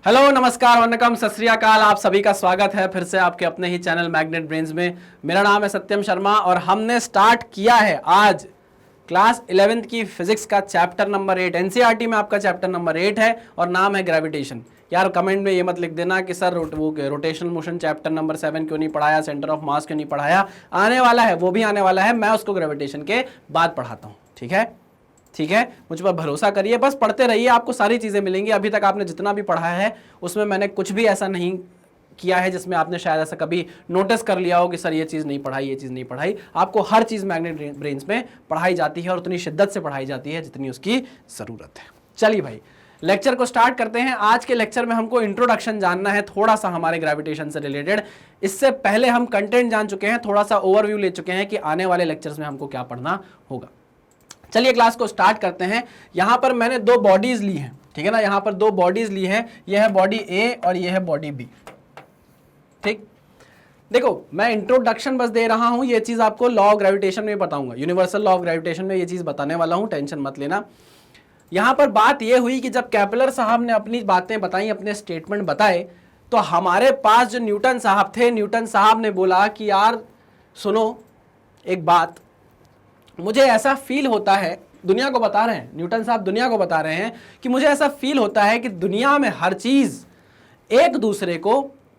Hello, नमस्कार, वन्नकम, सत श्री अकाल। आप सभी का स्वागत है फिर से आपके अपने ही चैनल मैग्नेट ब्रेन्स में। मेरा नाम है सत्यम शर्मा और हमने स्टार्ट किया है आज क्लास 11th की फिजिक्स का चैप्टर नंबर 8। एनसीईआरटी में आपका चैप्टर नंबर 8 है और नाम है ग्रेविटेशन। यार कमेंट में ये मत लिख देना कि सर वो रोटेशनल मोशन चैप्टर नंबर 7 क्यों नहीं पढ़ाया, सेंटर ऑफ मास क्यों नहीं पढ़ाया। आने वाला है, वो भी आने वाला है, मैं उसको ग्रेविटेशन के बाद पढ़ाता हूँ। ठीक है, ठीक है, मुझ पर भरोसा करिए, बस पढ़ते रहिए, आपको सारी चीज़ें मिलेंगी। अभी तक आपने जितना भी पढ़ा है उसमें मैंने कुछ भी ऐसा नहीं किया है जिसमें आपने शायद ऐसा कभी नोटिस कर लिया हो कि सर ये चीज़ नहीं पढ़ाई, ये चीज़ नहीं पढ़ाई। आपको हर चीज़ मैग्नेट ब्रेन्स में पढ़ाई जाती है और उतनी शिद्दत से पढ़ाई जाती है जितनी उसकी ज़रूरत है। चलिए भाई, लेक्चर को स्टार्ट करते हैं। आज के लेक्चर में हमको इंट्रोडक्शन जानना है थोड़ा सा हमारे ग्रेविटेशन से रिलेटेड। इससे पहले हम कंटेंट जान चुके हैं, थोड़ा सा ओवरव्यू ले चुके हैं कि आने वाले लेक्चर्स में हमको क्या पढ़ना होगा। चलिए क्लास को स्टार्ट करते हैं। यहां पर मैंने दो बॉडीज ली हैं, ठीक है ना, यहां पर दो बॉडीज ली हैं, यह है बॉडी ए और यह है बॉडी बी। ठीक, देखो मैं इंट्रोडक्शन बस दे रहा हूं, ये चीज आपको लॉ ऑफ ग्रेविटेशन में बताऊंगा, यूनिवर्सल लॉ ऑफ ग्रेविटेशन में ये चीज बताने वाला हूं, टेंशन मत लेना। यहां पर बात यह हुई कि जब कैपलर साहब ने अपनी बातें बताई, अपने स्टेटमेंट बताए, तो हमारे पास जो न्यूटन साहब थे, न्यूटन साहब ने बोला कि यार सुनो एक बात, मुझे ऐसा फील होता है, दुनिया को बता रहे हैं न्यूटन साहब, दुनिया को बता रहे हैं कि मुझे ऐसा फील होता है कि दुनिया में हर चीज एक दूसरे को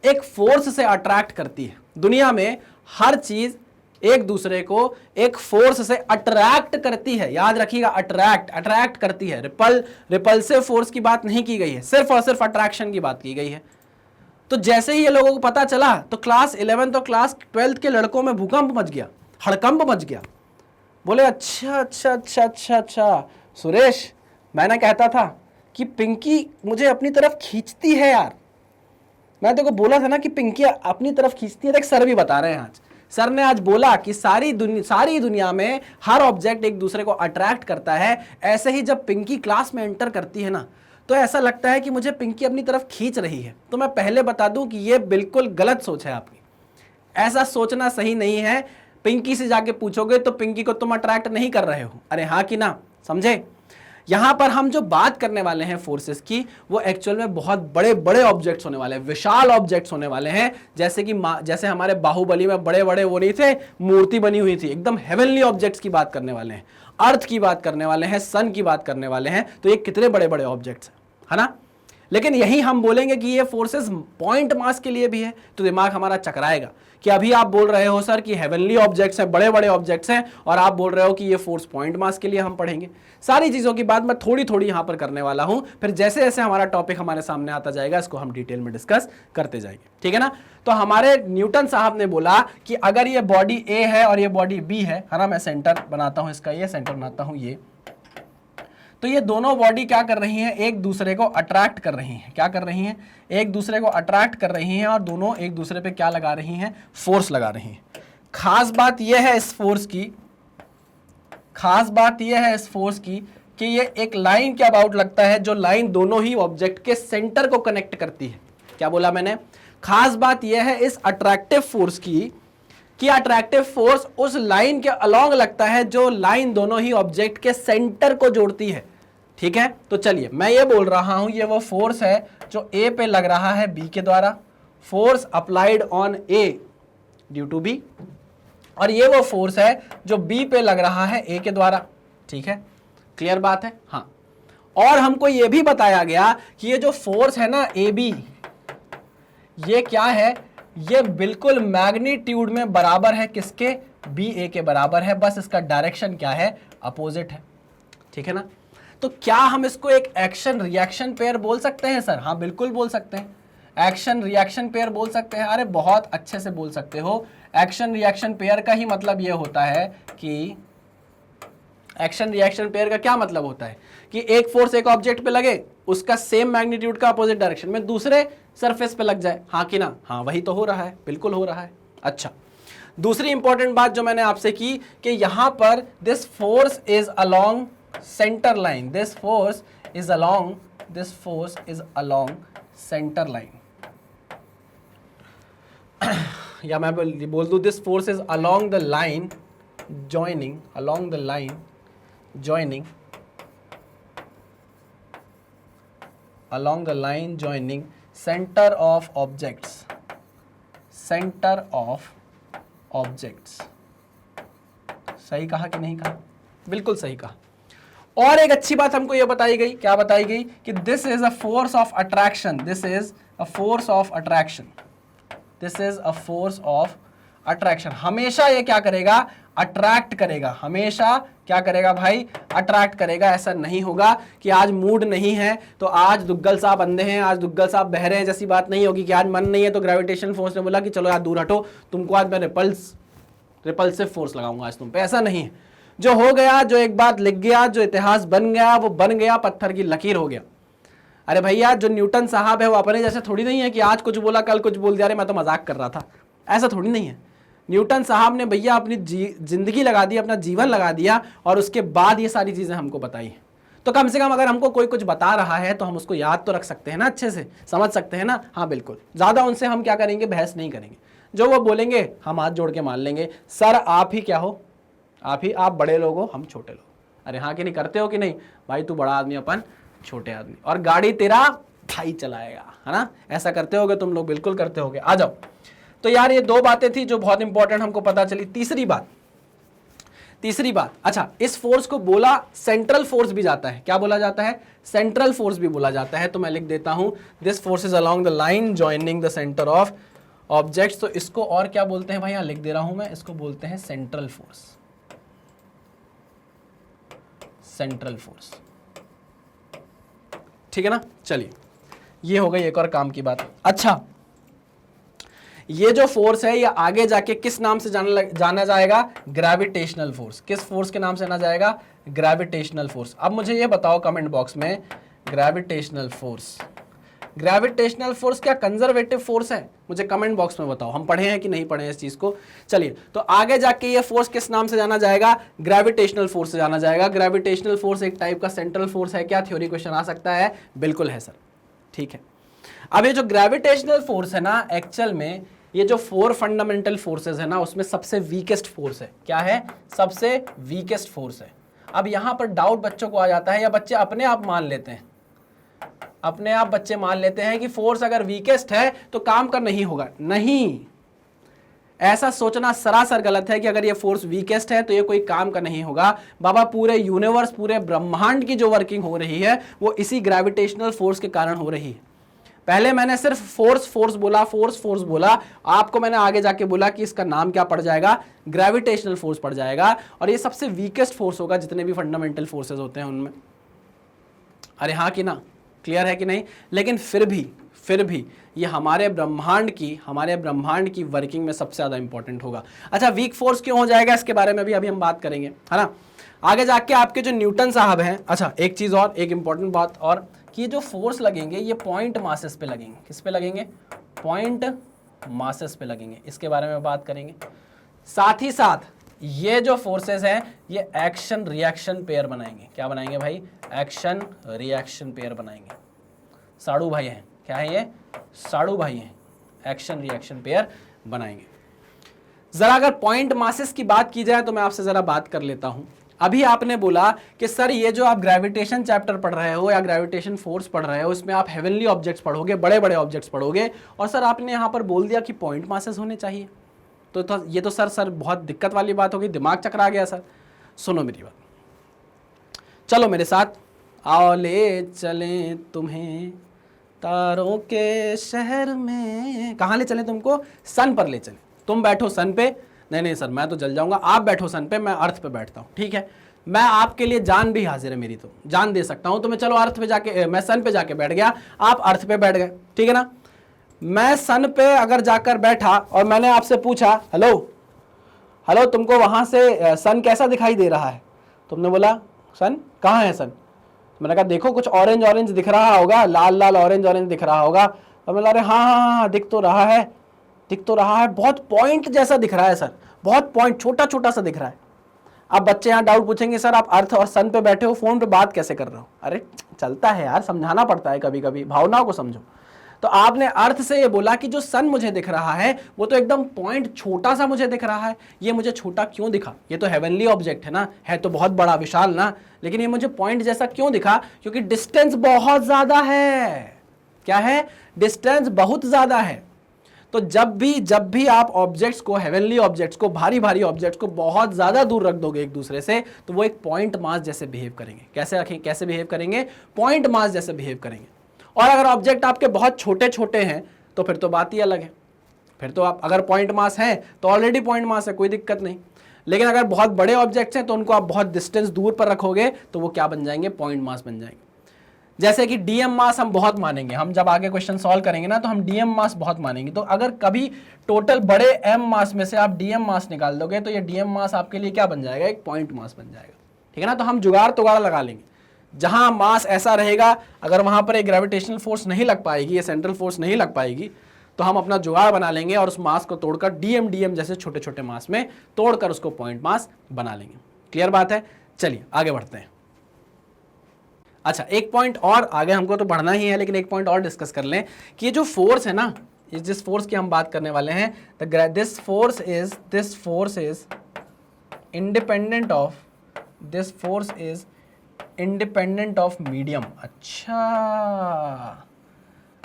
एक फोर्स से अट्रैक्ट करती है। दुनिया में हर चीज एक दूसरे को एक फोर्स से अट्रैक्ट करती है। याद रखिएगा, अट्रैक्ट करती है। रिपल्सिव फोर्स की बात नहीं की गई है, सिर्फ और सिर्फ अट्रैक्शन की बात की गई है। तो जैसे ही ये लोगों को पता चला तो क्लास 11th और क्लास 12th के लड़कों में भूकंप मच गया, हड़कंप मच गया। बोले अच्छा अच्छा अच्छा अच्छा अच्छा सुरेश, मैंने कहता था कि पिंकी मुझे अपनी तरफ खींचती है यार, मैं तेरे को बोला था ना कि पिंकी अपनी तरफ खींचती है। देख सर भी बता रहे हैं, आज सर ने आज बोला कि सारी दुनिया में हर ऑब्जेक्ट एक दूसरे को अट्रैक्ट करता है। ऐसे ही जब पिंकी क्लास में एंटर करती है ना, तो ऐसा लगता है कि मुझे पिंकी अपनी तरफ खींच रही है। तो मैं पहले बता दूं कि यह बिल्कुल गलत सोच है आपकी, ऐसा सोचना सही नहीं है। पिंकी से जाके पूछोगे तो पिंकी को तुम अट्रैक्ट नहीं कर रहे हो, अरे हाँ कि ना, समझे। यहां पर हम जो बात करने वाले हैं फोर्सेस की, वो एक्चुअल में बहुत बड़े बड़े ऑब्जेक्ट्स होने वाले हैं, विशाल ऑब्जेक्ट्स होने वाले हैं। जैसे हमारे बाहुबली में बड़े बड़े वो नहीं थे, मूर्ति बनी हुई थी, एकदम हेवनली ऑब्जेक्ट्स की बात करने वाले हैं, अर्थ की बात करने वाले हैं, सन की बात करने वाले हैं। तो ये कितने बड़े बड़े ऑब्जेक्ट्स है ना। लेकिन यही हम बोलेंगे कि ये फोर्सेस पॉइंट मास के लिए भी है, तो दिमाग हमारा चकराएगा कि अभी आप बोल रहे हो सर कि हेवनली ऑब्जेक्ट्स हैं, बड़े बड़े ऑब्जेक्ट्स हैं, और आप बोल रहे हो कि ये फोर्स पॉइंट मास के लिए हम पढ़ेंगे। सारी चीज़ों की बात मैं थोड़ी थोड़ी यहाँ पर करने वाला हूँ, फिर जैसे जैसे हमारा टॉपिक हमारे सामने आता जाएगा इसको हम डिटेल में डिस्कस करते जाएंगे, ठीक है ना। तो हमारे न्यूटन साहब ने बोला कि अगर ये बॉडी ए है और ये बॉडी बी है ना, मैं सेंटर बनाता हूँ इसका, ये सेंटर बनाता हूँ ये, तो ये दोनों बॉडी क्या कर रही हैं, एक दूसरे को अट्रैक्ट कर रही हैं। क्या कर रही हैं, एक दूसरे को अट्रैक्ट कर रही हैं, और दोनों एक दूसरे पे क्या लगा रही हैं, फोर्स लगा रही हैं। खास बात यह है इस फोर्स की, खास बात यह है इस फोर्स की कि ये एक लाइन के अबाउट लगता है, जो लाइन दोनों ही ऑब्जेक्ट के सेंटर को कनेक्ट करती है। क्या बोला मैंने, खास बात यह है इस अट्रैक्टिव फोर्स की कि अट्रैक्टिव फोर्स उस लाइन के अलॉन्ग लगता है जो लाइन दोनों ही ऑब्जेक्ट के सेंटर को जोड़ती है, ठीक है। तो चलिए मैं ये बोल रहा हूं, ये वो फोर्स है जो ए पे लग रहा है बी के द्वारा, force applied on A due to B, और ये वो फोर्स है जो बी पे लग रहा है ए के द्वारा, ठीक है। क्लियर बात है, हाँ। और हमको ये भी बताया गया कि ये जो फोर्स है ना ए बी, ये क्या है, ये बिल्कुल मैग्नीट्यूड में बराबर है किसके, बी ए के बराबर है, बस इसका डायरेक्शन क्या है, अपोजिट है, ठीक है ना। तो क्या हम इसको एक एक्शन रिएक्शन पेयर बोल सकते हैं सर, हाँ बिल्कुल बोल सकते हैं, एक्शन रिएक्शन पेयर बोल सकते हैं। अरे बहुत अच्छे से बोल सकते हो। एक्शन रिएक्शन पेयर का ही मतलब यह होता है कि एक्शन रिएक्शन पेयर का क्या मतलब होता है कि एक फोर्स एक ऑब्जेक्ट पे लगे, उसका सेम मैग्नीट्यूड का अपोजिट डायरेक्शन में दूसरे सरफेस पे लग जाए, हाँ कि ना, हाँ वही तो हो रहा है, बिल्कुल हो रहा है। अच्छा, दूसरी इंपॉर्टेंट बात जो मैंने आपसे की कि यहां पर this force is along center line, this force is along center line या मैं बोल दूं this force is along the line joining along the line joining center of objects, center of objects। सही कहा कि नहीं कहा? बिल्कुल सही कहा। और एक अच्छी बात हमको यह बताई गई, क्या बताई गई कि this is a force of attraction, this is a force of attraction, this is a force of attraction. हमेशा ये क्या करेगा? अट्रैक्ट करेगा। हमेशा क्या करेगा भाई? अट्रैक्ट करेगा। ऐसा नहीं होगा कि आज मूड नहीं है तो आज दुग्गल साहब अंधे हैं, आज दुग्गल साहब बहरे हैं, जैसी बात नहीं होगी कि आज मन नहीं है तो ग्रेविटेशन फोर्स ने बोला कि चलो यार दूर हटो, तुमको आज मैं रिपल्सिव फोर्स लगाऊंगा आज तुम पे। ऐसा नहीं है। जो हो गया, जो एक बात लिख गया, जो इतिहास बन गया, वो बन गया, पत्थर की लकीर हो गया। अरे भैया जो न्यूटन साहब है वो अपने जैसे थोड़ी नहीं है कि आज कुछ बोला कल कुछ बोल दिया, अरे मैं तो मजाक कर रहा था, ऐसा थोड़ी नहीं है। न्यूटन साहब ने भैया अपनी जिंदगी लगा दी, अपना जीवन लगा दिया और उसके बाद ये सारी चीजें हमको बताई हैं। तो कम से कम अगर हमको कोई कुछ बता रहा है तो हम उसको याद तो रख सकते हैं ना, अच्छे से समझ सकते हैं ना। हाँ बिल्कुल, ज्यादा उनसे हम क्या करेंगे? बहस नहीं करेंगे। जो वो बोलेंगे हम हाथ जोड़ के मान लेंगे। सर आप ही क्या हो? आप बड़े लोग हो, हम छोटे लोग। अरे हाँ कि नहीं? करते हो कि नहीं? भाई तू बड़ा आदमी, अपन छोटे आदमी, और गाड़ी तेरा भाई चलाएगा, है ना? ऐसा करते होगे तुम लोग, बिल्कुल करते होगे। आ जाओ। तो यार ये दो बातें थी जो बहुत इंपॉर्टेंट हमको पता चली। तीसरी बात, अच्छा, इस फोर्स को बोला सेंट्रल फोर्स भी जाता है। क्या बोला जाता है? सेंट्रल फोर्स भी बोला जाता है। तो मैं लिख देता हूं, this force is along the line joining the centre of objects. तो इसको और क्या बोलते हैं भाई? यहां लिख दे रहा हूं मैं, इसको बोलते हैं सेंट्रल फोर्स। सेंट्रल फोर्स, ठीक है ना? चलिए, ये हो गई एक और काम की बात। अच्छा, ये जो फोर्स है ये आगे जाके किस नाम से जाना जाएगा? Gravitational force. किस फोर्स के नाम से जाना जाएगा? Gravitational force. अब मुझे ये बताओ कमेंट बॉक्स में, ग्रेविटेशनल फोर्स, ग्रेविटेशनल फोर्स क्या कंजर्वेटिव फोर्स है? मुझे कमेंट बॉक्स में बताओ, हम पढ़े हैं कि नहीं पढ़े हैं इस चीज को। चलिए, तो आगे जाके ये फोर्स किस नाम से जाना जाएगा? ग्रेविटेशनल फोर्स से जाना जाएगा। ग्रेविटेशनल फोर्स एक टाइप का सेंट्रल फोर्स है क्या? थ्योरी क्वेश्चन आ सकता है। बिल्कुल है सर, ठीक है। अब ये जो ग्रेविटेशनल फोर्स है ना, एक्चुअल में ये जो 4 फंडामेंटल फोर्सेस है ना, उसमें सबसे वीकेस्ट फोर्स है। क्या है? सबसे वीकेस्ट फोर्स है। अब यहां पर डाउट बच्चों को आ जाता है, या बच्चे अपने आप मान लेते हैं, अपने आप बच्चे मान लेते हैं कि फोर्स अगर वीकेस्ट है तो काम का नहीं होगा। नहीं, ऐसा सोचना सरासर गलत है कि अगर ये फोर्स वीकेस्ट है तो ये कोई काम का नहीं होगा। बाबा पूरे यूनिवर्स, पूरे ब्रह्मांड की जो वर्किंग हो रही है वो इसी ग्रेविटेशनल फोर्स के कारण हो रही है। पहले मैंने सिर्फ फोर्स बोला, आपको मैंने आगे जाके बोला कि इसका नाम क्या पड़ जाएगा? ग्रेविटेशनल फोर्स पड़ जाएगा। और ये सबसे वीकेस्ट फोर्स होगा जितने भी फंडामेंटल फोर्सेस होते हैं उनमें। अरे हाँ कि ना? क्लियर है कि नहीं? लेकिन फिर भी ये हमारे ब्रह्मांड की वर्किंग में सबसे ज्यादा इंपॉर्टेंट होगा। अच्छा, वीक फोर्स क्यों हो जाएगा इसके बारे में भी अभी हम बात करेंगे, है ना, आगे जाके। आपके जो न्यूटन साहब हैं, अच्छा एक चीज और, एक इंपॉर्टेंट बात और, कि जो फोर्स लगेंगे ये पॉइंट मासेस पे लगेंगे। किस पे लगेंगे? पॉइंट मासेस पे लगेंगे। इसके बारे में बात करेंगे। साथ ही साथ ये जो फोर्सेस हैं ये एक्शन रिएक्शन पेयर बनाएंगे। क्या बनाएंगे भाई? एक्शन रिएक्शन पेयर बनाएंगे। साड़ू भाई हैं, क्या है ये? साड़ू भाई हैं, एक्शन रिएक्शन पेयर बनाएंगे। जरा अगर पॉइंट मासेस की बात की जाए तो मैं आपसे जरा बात कर लेता हूं। अभी आपने बोला कि सर ये जो आप ग्रेविटेशन चैप्टर पढ़ रहे हो या ग्रेविटेशन फोर्स पढ़ रहे हो, इसमें आप हेवनली ऑब्जेक्ट्स पढ़ोगे, बड़े बड़े ऑब्जेक्ट्स पढ़ोगे, और सर आपने यहाँ पर बोल दिया कि पॉइंट मासेस होने चाहिए। तो ये तो सर बहुत दिक्कत वाली बात होगी, दिमाग चकरा गया सर। सुनो मेरी बात, चलो मेरे साथ, आओ ले चलें तुम्हें तारों के शहर में। कहाँ ले चलें तुमको? सन पर ले चलें। तुम बैठो सन पे। नहीं सर मैं तो जल जाऊंगा। आप बैठो सन पे, मैं अर्थ पे बैठता हूँ, ठीक है। मैं आपके लिए जान भी हाजिर है, मेरी तो जान दे सकता हूं। तो मैं चलो अर्थ पे जाके, मैं सन पे जाके बैठ गया, आप अर्थ पे बैठ गए, ठीक है ना। मैं सन पे अगर जाकर बैठा और मैंने आपसे पूछा हेलो तुमको वहां से सन कैसा दिखाई दे रहा है? तुमने बोला सन कहाँ है सन? मैंने कहा देखो कुछ ऑरेंज ऑरेंज दिख रहा होगा, लाल लाल ऑरेंज ऑरेंज दिख रहा होगा। तो मैं अरे हाँ दिख तो रहा है, बहुत पॉइंट जैसा दिख रहा है सर, बहुत पॉइंट, छोटा छोटा सा दिख रहा है। अब बच्चे यहाँ डाउट पूछेंगे सर आप अर्थ और सन पे बैठे हो, फोन पे बात कैसे कर रहे हो? अरे चलता है यार, समझाना पड़ता है कभी कभी, भावनाओं को समझो। तो आपने अर्थ से ये बोला कि जो सन मुझे दिख रहा है वो तो एकदम पॉइंट छोटा सा मुझे दिख रहा है। ये मुझे छोटा क्यों दिखा? ये तो हेवनली ऑब्जेक्ट है ना, है तो बहुत बड़ा विशाल ना, लेकिन ये मुझे पॉइंट जैसा क्यों दिखा? क्योंकि डिस्टेंस बहुत ज्यादा है। क्या है, डिस्टेंस बहुत ज्यादा है। तो जब भी आप ऑब्जेक्ट्स को, हेवनली ऑब्जेक्ट्स को, भारी भारी ऑब्जेक्ट्स को बहुत ज्यादा दूर रख दोगे एक दूसरे से, तो वो एक पॉइंट मास जैसे बिहेव करेंगे। कैसे रखें, कैसे बिहेव करेंगे, पॉइंट मास जैसे बिहेव करेंगे। और अगर ऑब्जेक्ट आपके बहुत छोटे छोटे हैं तो फिर तो बात ही अलग है। फिर तो आप अगर पॉइंट मास है तो ऑलरेडी पॉइंट मास है, कोई दिक्कत नहीं। लेकिन अगर बहुत बड़े ऑब्जेक्ट्स हैं तो उनको आप बहुत डिस्टेंस दूर पर रखोगे तो वो क्या बन जाएंगे, पॉइंट मास बन जाएंगे। जैसे कि डीएम मास हम बहुत मानेंगे, हम जब आगे क्वेश्चन सॉल्व करेंगे ना तो हम डीएम मास बहुत मानेंगे। तो अगर कभी टोटल बड़े एम मास में से आप डीएम मास निकाल दोगे तो ये डीएम मास आपके लिए क्या बन जाएगा, एक पॉइंट मास बन जाएगा। ठीक है ना। तो हम जुगाड़ तुगाड़ लगा लेंगे, जहां मास ऐसा रहेगा अगर वहां पर एक ग्रेविटेशनल फोर्स नहीं लग पाएगी, ये सेंट्रल फोर्स नहीं लग पाएगी, तो हम अपना जुगाड़ बना लेंगे और उस मास को तोड़कर डीएम डीएम जैसे छोटे छोटे मास में तोड़कर उसको पॉइंट मास बना लेंगे। क्लियर बात है। चलिए आगे बढ़ते हैं। अच्छा, एक पॉइंट और, आगे हमको तो बढ़ना ही है लेकिन एक पॉइंट और डिस्कस कर लें कि ये जो फोर्स है ना, जिस फोर्स की हम बात करने वाले हैं, this force is independent of medium.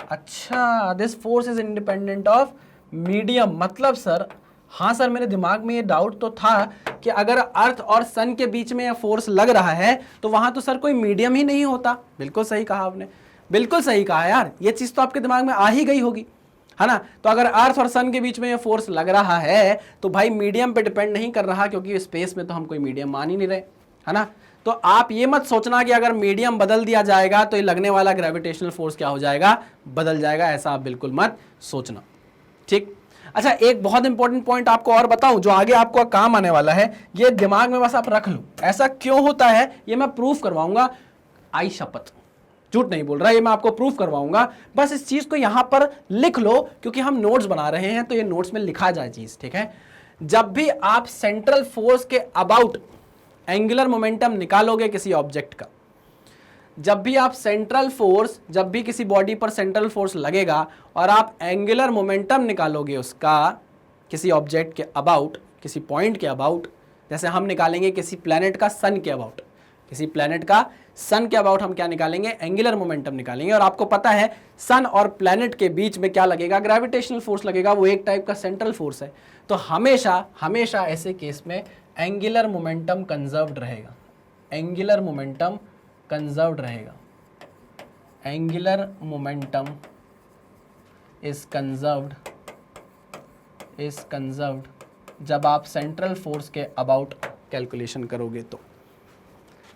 अच्छा, this force is independent of medium. मतलब सर, हाँ सर, मेरे दिमाग में ये डाउट तो था कि अगर अर्थ और सन के बीच में ये फोर्स लग रहा है तो वहां तो सर कोई मीडियम ही नहीं होता। बिल्कुल सही कहा आपने, बिल्कुल सही कहा यार, ये चीज तो आपके दिमाग में आ ही गई होगी, है ना। तो अगर अर्थ और सन के बीच में ये फोर्स लग रहा है तो भाई मीडियम पे डिपेंड नहीं कर रहा, क्योंकि स्पेस में तो हम कोई मीडियम मान ही नहीं रहे, है ना। तो आप ये मत सोचना कि अगर मीडियम बदल दिया जाएगा तो ये लगने वाला ग्रेविटेशनल फोर्स क्या हो जाएगा, बदल जाएगा, ऐसा आप बिल्कुल मत सोचना। ठीक। अच्छा, एक बहुत इंपॉर्टेंट पॉइंट आपको और बताऊं जो आगे आपको काम आने वाला है, ये दिमाग में बस आप रख लो। ऐसा क्यों होता है ये मैं प्रूफ करवाऊंगा, आई शपथ, झूठ नहीं बोल रहा, ये मैं आपको प्रूफ करवाऊंगा। बस इस चीज को यहां पर लिख लो, क्योंकि हम नोट्स बना रहे हैं तो ये नोट्स में लिखा जाए चीज। ठीक है। जब भी आप सेंट्रल फोर्स के अबाउट एंगुलर मोमेंटम निकालोगे किसी ऑब्जेक्ट का, जब भी किसी बॉडी पर सेंट्रल फोर्स लगेगा और आप एंगुलर मोमेंटम निकालोगे उसका किसी ऑब्जेक्ट के अबाउट, किसी पॉइंट के अबाउट, जैसे हम निकालेंगे किसी प्लैनेट का सन के अबाउट, हम क्या निकालेंगे, एंगुलर मोमेंटम निकालेंगे। और आपको पता है सन और प्लैनेट के बीच में क्या लगेगा, ग्रेविटेशनल फोर्स लगेगा, वो एक टाइप का सेंट्रल फोर्स है। तो हमेशा ऐसे केस में एंगुलर मोमेंटम कंजर्व्ड रहेगा, एंगुलर मोमेंटम इज कंजर्व्ड जब आप सेंट्रल फोर्स के अबाउट कैलकुलेशन करोगे। तो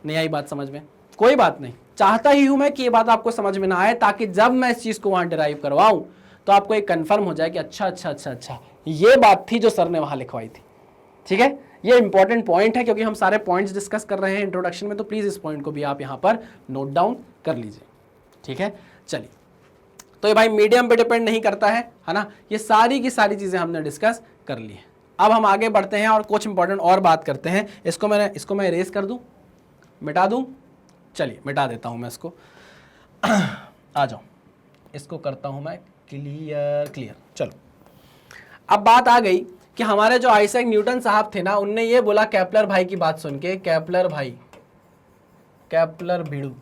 नहीं आई बात समझ में? कोई बात नहीं, चाहता ही हूं मैं कि ये बात आपको समझ में ना आए, ताकि जब मैं इस चीज को वहां डिराइव करवाऊं तो आपको एक कंफर्म हो जाए कि अच्छा ये बात थी जो सर ने वहां लिखवाई थी। ठीक है, ये इंपॉर्टेंट पॉइंट है क्योंकि हम सारे पॉइंट्स डिस्कस कर रहे हैं इंट्रोडक्शन में, तो प्लीज इस पॉइंट को भी आप यहां पर नोट डाउन कर लीजिए। ठीक है। चलिए, तो ये भाई मीडियम पे डिपेंड नहीं करता है ना। ये सारी की सारी चीजें हमने डिस्कस कर ली है। अब हम आगे बढ़ते हैं और कुछ इंपॉर्टेंट और बात करते हैं। इसको मैं इरेज कर दूं, मिटा दूं? चलिए मिटा देता हूं मैं इसको। आ जाओ, इसको करता हूं मैं क्लियर। चलो, अब बात आ गई कि हमारे जो आइजैक न्यूटन साहब थे ना, उनने ये बोला केपलर भाई की बात सुन के, केपलर भिड़ू,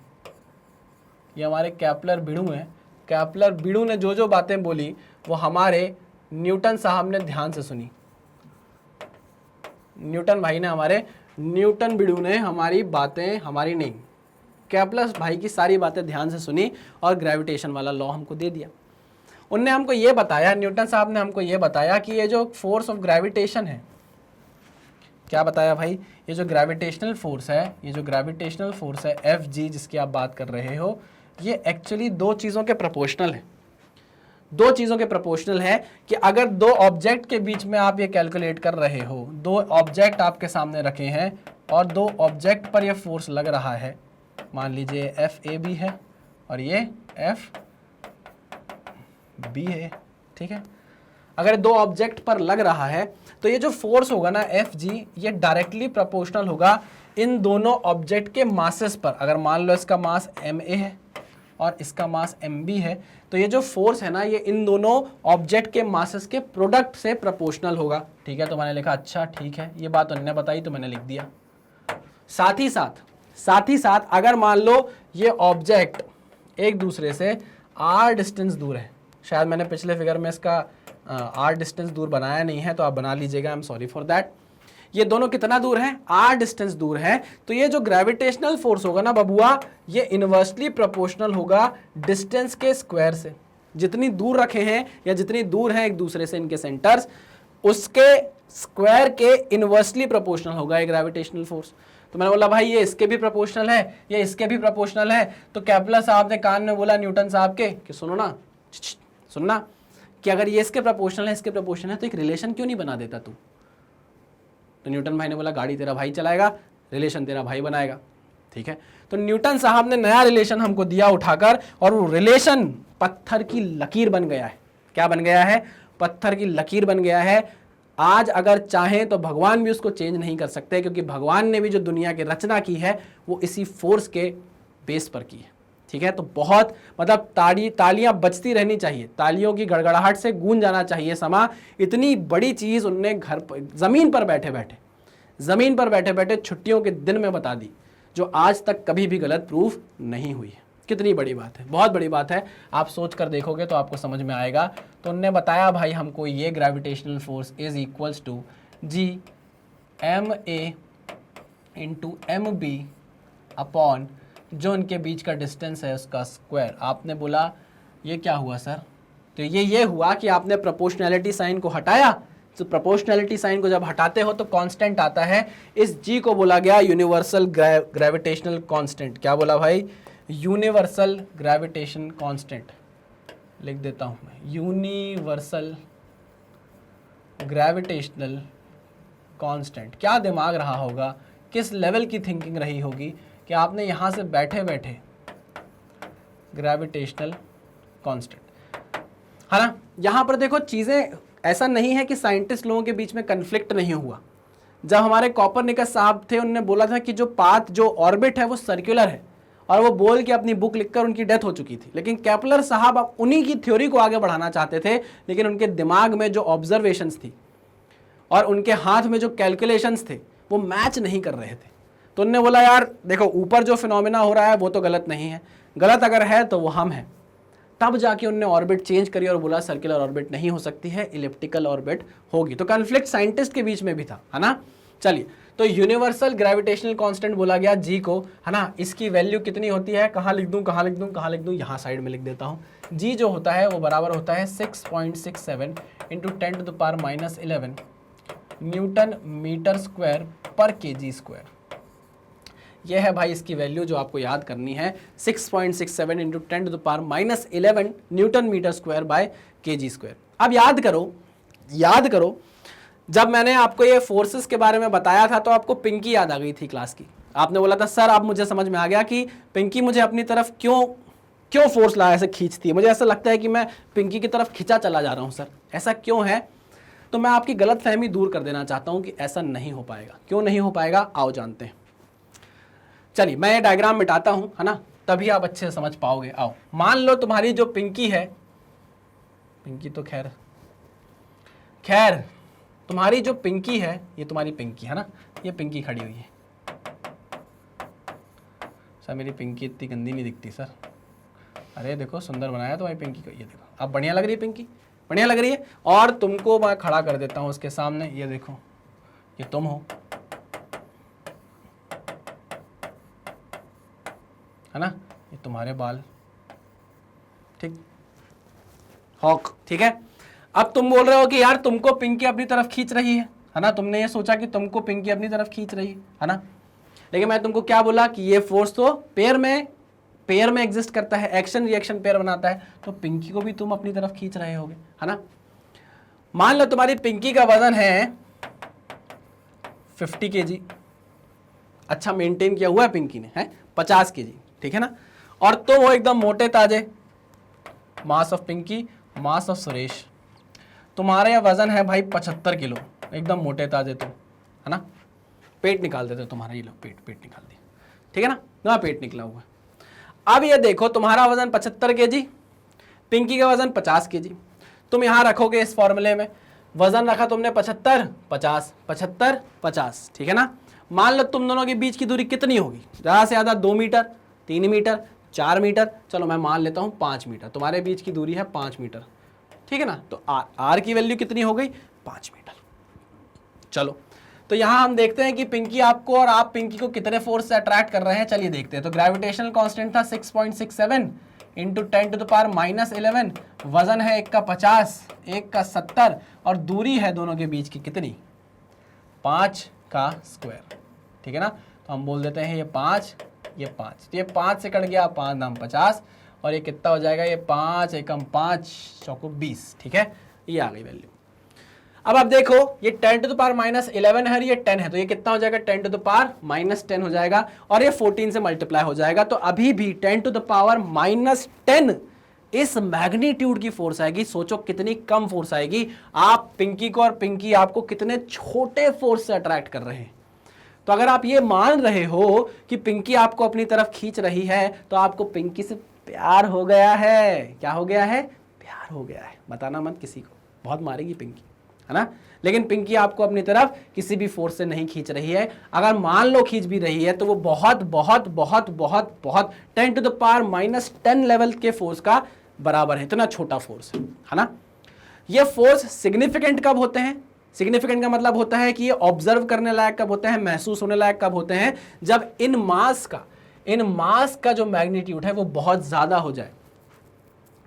ये हमारे केपलर भिड़ू हैं। केपलर भिड़ू ने जो बातें बोली वो हमारे न्यूटन साहब ने ध्यान से सुनी। न्यूटन भिड़ू ने हमारी बातें, हमारी नहीं, केपलर भाई की सारी बातें ध्यान से सुनी और ग्रेविटेशन वाला लॉ हमको दे दिया। उनने हमको ये बताया, न्यूटन साहब ने हमको ये बताया कि ये जो फोर्स ऑफ ग्रेविटेशन है, क्या बताया भाई, ये जो ग्रेविटेशनल फोर्स है एफ जी जिसकी आप बात कर रहे हो, ये एक्चुअली दो चीज़ों के प्रोपोर्शनल है। कि अगर दो ऑब्जेक्ट के बीच में आप ये कैलकुलेट कर रहे हो, दो ऑब्जेक्ट आपके सामने रखे हैं और दो ऑब्जेक्ट पर ये फोर्स लग रहा है, मान लीजिए एफ ए बी है और ये एफ बी है। ठीक है, अगर दो ऑब्जेक्ट पर लग रहा है तो ये जो फोर्स होगा ना एफ जी, ये डायरेक्टली प्रोपोर्शनल होगा इन दोनों ऑब्जेक्ट के मासेस पर। अगर मान लो इसका मास एम ए है और इसका मास एम बी है, तो ये जो फोर्स है ना, ये इन दोनों ऑब्जेक्ट के मासेस के प्रोडक्ट से प्रोपोर्शनल होगा। ठीक है, तो मैंने लिखा अच्छा ठीक है, ये बात उन्होंने बताई तो मैंने लिख दिया। साथ ही साथ अगर मान लो ये ऑब्जेक्ट एक दूसरे से r डिस्टेंस दूर है। शायद मैंने पिछले फिगर में इसका r डिस्टेंस दूर बनाया नहीं है, तो आप बना लीजिएगा, I am sorry for that. ये दोनों कितना दूर हैं? r डिस्टेंस दूर है। तो ये जो ग्रेविटेशनल फोर्स होगा ना बबुआ, ये इनवर्सली प्रोपोर्शनल होगा डिस्टेंस के स्क्वायर से। जितनी दूर रखे हैं या जितनी दूर है एक दूसरे से इनके सेंटर्स, उसके स्क्वायर के इनवर्सली प्रोपोर्शनल होगा ये ग्रेविटेशनल फोर्स। तो मैंने बोला भाई ये इसके भी प्रोपोर्शनल है, ये इसके भी प्रोपोर्शनल है। तो केपलर साहब ने कान में बोला न्यूटन साहब के कि सुनो ना, सुनना, कि अगर ये इसके प्रोपोर्शनल है, इसके प्रोपोर्शनल है, तो एक रिलेशन क्यों नहीं बना देता तू? तो न्यूटन भाई ने बोला गाड़ी तेरा भाई चलाएगा, रिलेशन तेरा भाई बनाएगा। ठीक है, तो न्यूटन साहब ने नया रिलेशन हमको दिया उठाकर, और वो रिलेशन पत्थर की लकीर बन गया है। क्या बन गया है? पत्थर की लकीर बन गया है। आज अगर चाहें तो भगवान भी उसको चेंज नहीं कर सकते, क्योंकि भगवान ने भी जो दुनिया की रचना की है वो इसी फोर्स के बेस पर की है। ठीक है, तो बहुत मतलब तालियां बजती रहनी चाहिए, तालियों की गड़गड़ाहट से गूंज जाना चाहिए समा। इतनी बड़ी चीज उनने घर पर जमीन पर बैठे बैठे छुट्टियों के दिन में बता दी, जो आज तक कभी भी गलत प्रूफ नहीं हुई है। कितनी बड़ी बात है, बहुत बड़ी बात है। आप सोच कर देखोगे तो आपको समझ में आएगा। तो उनने बताया भाई हमको ये gravitational force is equals to G M A into M B upon जो उनके बीच का डिस्टेंस है उसका स्क्वायर। आपने बोला ये क्या हुआ सर? तो ये हुआ कि आपने प्रोपोर्शनैलिटी साइन को हटाया। तो प्रोपोर्शनैलिटी साइन को जब हटाते हो तो कांस्टेंट आता है। इस जी को बोला गया यूनिवर्सल ग्रेविटेशनल कांस्टेंट। क्या बोला भाई? यूनिवर्सल ग्रेविटेशन कांस्टेंट लिख देता हूं मैं, यूनिवर्सल ग्रेविटेशनल कांस्टेंट। क्या दिमाग रहा होगा, किस लेवल की थिंकिंग रही होगी कि आपने यहां से बैठे बैठे ग्रेविटेशनल कांस्टेंट, है ना। यहां पर देखो चीजें ऐसा नहीं है कि साइंटिस्ट लोगों के बीच में कन्फ्लिक्ट नहीं हुआ। जब हमारे कॉपरनिकस साहब थे, उन्होंने बोला था कि जो पाथ, जो ऑर्बिट है वो सर्कुलर है, और वो बोल के अपनी बुक लिखकर उनकी डेथ हो चुकी थी। लेकिन केपलर साहब अब उन्हीं की थ्योरी को आगे बढ़ाना चाहते थे, लेकिन उनके दिमाग में जो ऑब्जर्वेशंस थी और उनके हाथ में जो कैलकुलेशंस थे वो मैच नहीं कर रहे थे। तो उन्होंने बोला यार देखो, ऊपर जो फिनोमेना हो रहा है वो तो गलत नहीं है, गलत अगर है तो वो हम हैं। तब जाके उन्होंने ऑर्बिट चेंज करी और बोला सर्कुलर ऑर्बिट नहीं हो सकती है, इलिप्टिकल ऑर्बिट होगी। तो कॉन्फ्लिक्ट साइंटिस्ट के बीच में भी था, है ना। चलिए, तो यूनिवर्सल ग्रेविटेशनल कांस्टेंट बोला गया जी को, है ना। इसकी वैल्यू कितनी होती है? कहाँ लिख दूं, कहाँ लिख दूं, कहाँ लिख दूं? यहाँ साइड में लिख देता हूँ। जी जो होता है वो बराबर होता है 6.67 into 10⁻⁻11 Newton metre square per KG square. यह है भाई इसकी वैल्यू जो आपको याद करनी है, 6.67 into 10⁻11 newton metre square by KG square. अब याद करो जब मैंने आपको ये फोर्सेस के बारे में बताया था तो आपको पिंकी याद आ गई थी क्लास की। आपने बोला था सर अब मुझे समझ में आ गया कि पिंकी मुझे अपनी तरफ क्यों फोर्स ला ऐसे खींचती है। मुझे ऐसा लगता है कि मैं पिंकी की तरफ खिंचा चला जा रहा हूँ सर, ऐसा क्यों है? तो मैं आपकी गलतफहमी दूर कर देना चाहता हूँ कि ऐसा नहीं हो पाएगा। क्यों नहीं हो पाएगा, आओ जानते हैं। चलिए मैं ये डायग्राम मिटाता हूँ, है ना, तभी आप अच्छे से समझ पाओगे। आओ, मान लो तुम्हारी जो पिंकी है, पिंकी तो खैर तुम्हारी जो पिंकी है, ये तुम्हारी पिंकी है ना, ये पिंकी खड़ी हुई है। सर मेरी पिंकी इतनी गंदी नहीं दिखती सर। अरे देखो सुंदर बनाया तुम्हारी पिंकी को, ये देखो अब बढ़िया लग रही है पिंकी, बढ़िया लग रही है। और तुमको मैं खड़ा कर देता हूँ उसके सामने, ये देखो ये तुम हो, है ना, ये तुम्हारे बाल, ठीक, हॉक, ठीक है। अब तुम बोल रहे हो कि यार तुमको पिंकी अपनी तरफ खींच रही है ना, तुमने ये सोचा कि तुमको पिंकी अपनी तरफ खींच रही है ना। लेकिन मैं तुमको क्या बोला कि ये फोर्स तो पेयर में एग्जिस्ट करता है, एक्शन रिएक्शन पेयर बनाता है, तो पिंकी को भी तुम अपनी तरफ खींच रहे होगे, है ना। मान लो तुम्हारी पिंकी का वजन है 50 kg, अच्छा मेंटेन किया हुआ है पिंकी ने, है 50 kg, ठीक है ना। और तुम हो एकदम मोटे ताजे, mass of Pinky, mass of Suresh, तुम्हारे वजन है भाई 75 किलो, एकदम मोटे ताजे तुम, है ना। पेट निकाल देते तुम्हारा, ये लो पेट निकाल दिया, ठीक है ना, ना पेट निकला हुआ। अब ये देखो तुम्हारा वजन 75 kg, पिंकी का वजन 50 kg। तुम यहाँ रखोगे इस फॉर्मूले में, वजन रखा तुमने 75 50 75 50, ठीक है ना। मान लो तुम दोनों के बीच की दूरी कितनी होगी, ज़्यादा से ज़्यादा 2 मीटर, 3 मीटर, 4 मीटर, चलो मैं मान लेता हूँ 5 मीटर, तुम्हारे बीच की दूरी है 5 मीटर, ठीक है ना। तो आर की वैल्यू कितनी हो गई? 5 मीटर। चलो तो यहाँ हम देखते हैं कि पिंकी आपको और आप पिंकी को कितने फोर्स से अट्रैक्ट कर रहे हैं, चलिए देखते हैं। तो ग्रेविटेशनल कांस्टेंट था 6.67 इंटू 10⁻11, वजन है एक का 50, एक का 70, और दूरी है दोनों के बीच की कितनी? 5 का स्क्वायर, ठीक है ना। तो हम बोल देते हैं ये 5, ये 5, तो ये 5 से कट गया, 5 दाम 50, और ये कितना हो जाएगा? ये 5 एकम 5 चौको 20, ठीक है, ये आ गई वैल्यू। अब आप देखो ये 10⁻11 है, ये 10 है, तो ये कितना हो जाएगा? 10⁻10 हो जाएगा, और ये 14 से मल्टीप्लाई हो जाएगा। तो अभी भी 10⁻10 इस मैग्नीट्यूड की फोर्स आएगी। सोचो कितनी कम फोर्स आएगी। आप पिंकी को और पिंकी आपको कितने छोटे फोर्स से अट्रैक्ट कर रहे हैं। तो अगर आप ये मान रहे हो कि पिंकी आपको अपनी तरफ खींच रही है, तो आपको पिंकी से प्यार हो गया है। क्या हो गया है? प्यार हो गया है। बताना मत किसी को, बहुत मारेगी पिंकी, है ना। लेकिन पिंकी आपको अपनी तरफ किसी भी फोर्स से नहीं खींच रही है। अगर मान लो खींच भी रही है तो वो बहुत बहुत बहुत बहुत बहुत 10⁻10 लेवल के फोर्स का बराबर है। इतना छोटा फोर्स है ना। ये फोर्स सिग्निफिकेंट कब होते हैं? सिग्निफिकेंट का मतलब होता है कि ये ऑब्जर्व करने लायक कब होते हैं, महसूस होने लायक कब होते हैं? जब इन मास का जो मैग्नीट्यूड है वो बहुत ज्यादा हो जाए।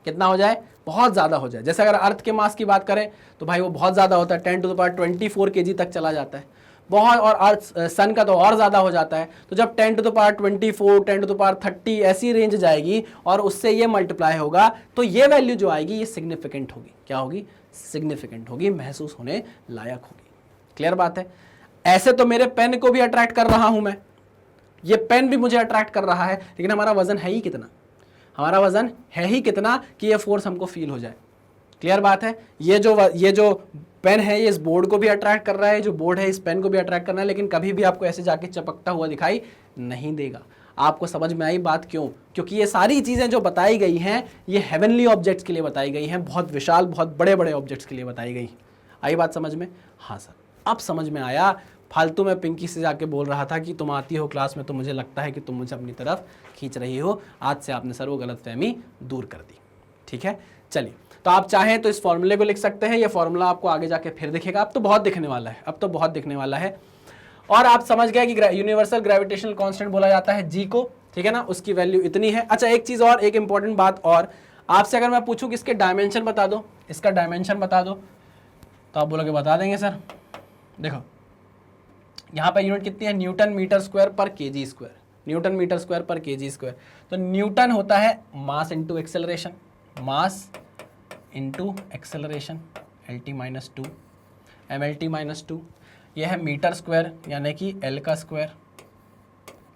कितना हो जाए? बहुत ज्यादा हो जाए। जैसे अगर अर्थ के मास की बात करें तो भाई वो बहुत ज्यादा होता है, 10⁻24 kg तक चला जाता है बहुत, और अर्थ सन का तो और ज्यादा हो जाता है। तो जब 10⁻24 10⁻30 ऐसी रेंज जाएगी और उससे ये मल्टीप्लाई होगा, तो ये वैल्यू जो आएगी ये सिग्निफिकेंट होगी। क्या होगी? सिग्निफिकेंट होगी, महसूस होने लायक होगी। क्लियर बात है। ऐसे तो मेरे पेन को भी अट्रैक्ट कर रहा हूं मैं, ये पेन भी मुझे अट्रैक्ट कर रहा है, लेकिन हमारा वजन है ही कितना? हमारा वजन है ही कितना कि ये फोर्स हमको फील हो जाए। क्लियर बात है। ये जो पेन है ये इस बोर्ड को भी अट्रैक्ट कर रहा है, जो बोर्ड है इस पेन को भी अट्रैक्ट कर रहा है, लेकिन कभी भी आपको ऐसे जाके चपकता हुआ दिखाई नहीं देगा। आपको समझ में आई बात? क्यों? क्योंकि ये सारी चीजें जो बताई गई हैं ये हेवनली ऑब्जेक्ट्स के लिए बताई गई हैं, बहुत विशाल बहुत बड़े बड़े ऑब्जेक्ट्स के लिए बताई गई। आई बात समझ में? हाँ सर, अब समझ में आया। फालतू में पिंकी से जाके बोल रहा था कि तुम आती हो क्लास में तो मुझे लगता है कि तुम मुझे अपनी तरफ खींच रही हो। आज से आपने सर वो गलतफहमी दूर कर दी। ठीक है, चलिए। तो आप चाहें तो इस फॉर्मूले को लिख सकते हैं। ये फॉर्मूला आपको आगे जाके फिर दिखेगा। अब तो बहुत दिखने वाला है, अब तो बहुत दिखने वाला है। और आप समझ गए कि यूनिवर्सल ग्रेविटेशनल कांस्टेंट बोला जाता है जी को, ठीक है ना। उसकी वैल्यू इतनी है। अच्छा, एक चीज और, एक इंपॉर्टेंट बात और, आपसे अगर मैं पूछूं कि इसके डायमेंशन बता दो, इसका डायमेंशन बता दो, तो आप बोलोगे बता देंगे सर। देखो यहाँ पे यूनिट कितनी है? Newton metre square per KG square, newton metre square per KG square. तो न्यूटन होता है mass into acceleration, mass into acceleration, LT-2 MLT-2। यह है मीटर स्क्वायर यानी कि L का स्क्वायर,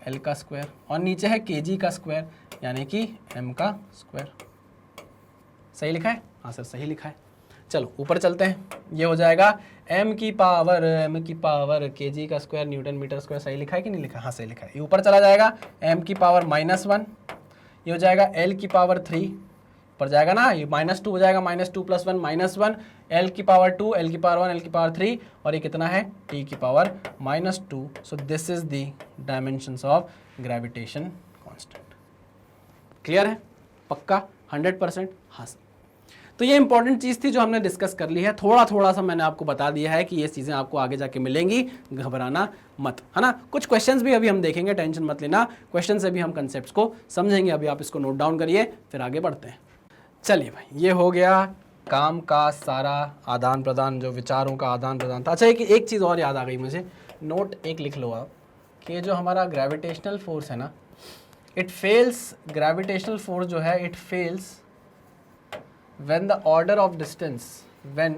L का स्क्वायर, और नीचे है केजी का स्क्वायर यानी कि M का स्क्वायर। सही लिखा है? हाँ सर सही लिखा है। चलो ऊपर चलते हैं। ये हो जाएगा m की पावर kg का स्क्वायर न्यूटन मीटर स्क्वायर। सही लिखा है कि नहीं लिखा? हाँ सही लिखा है। ये ऊपर चला जाएगा m की पावर -1, ये हो जाएगा l की पावर 3, ऊपर जाएगा ना, ये -2 हो जाएगा, -2 + 1 -1, l की पावर 2, l की पावर 1, l की पावर 3, और ये कितना है? t की power -2। So this is the dimensions of gravitation constant. Clear है? पक्का 100%? हाँ सर। तो ये इंपॉर्टेंट चीज़ थी जो हमने डिस्कस कर ली है। थोड़ा थोड़ा सा मैंने आपको बता दिया है कि ये चीज़ें आपको आगे जाके मिलेंगी, घबराना मत, है ना। कुछ क्वेश्चंस भी अभी हम देखेंगे, टेंशन मत लेना। क्वेश्चन से भी हम कंसेप्ट्स को समझेंगे। अभी आप इसको नोट डाउन करिए, फिर आगे बढ़ते हैं। चलिए भाई, ये हो गया काम का सारा आदान प्रदान, जो विचारों का आदान प्रदान था। अच्छा, एक चीज़ और याद आ गई मुझे, नोट एक लिख लो आप, कि जो हमारा ग्रेविटेशनल फोर्स है ना, इट फेल्स, ग्रेविटेशनल फोर्स जो है it fails when the order of distance when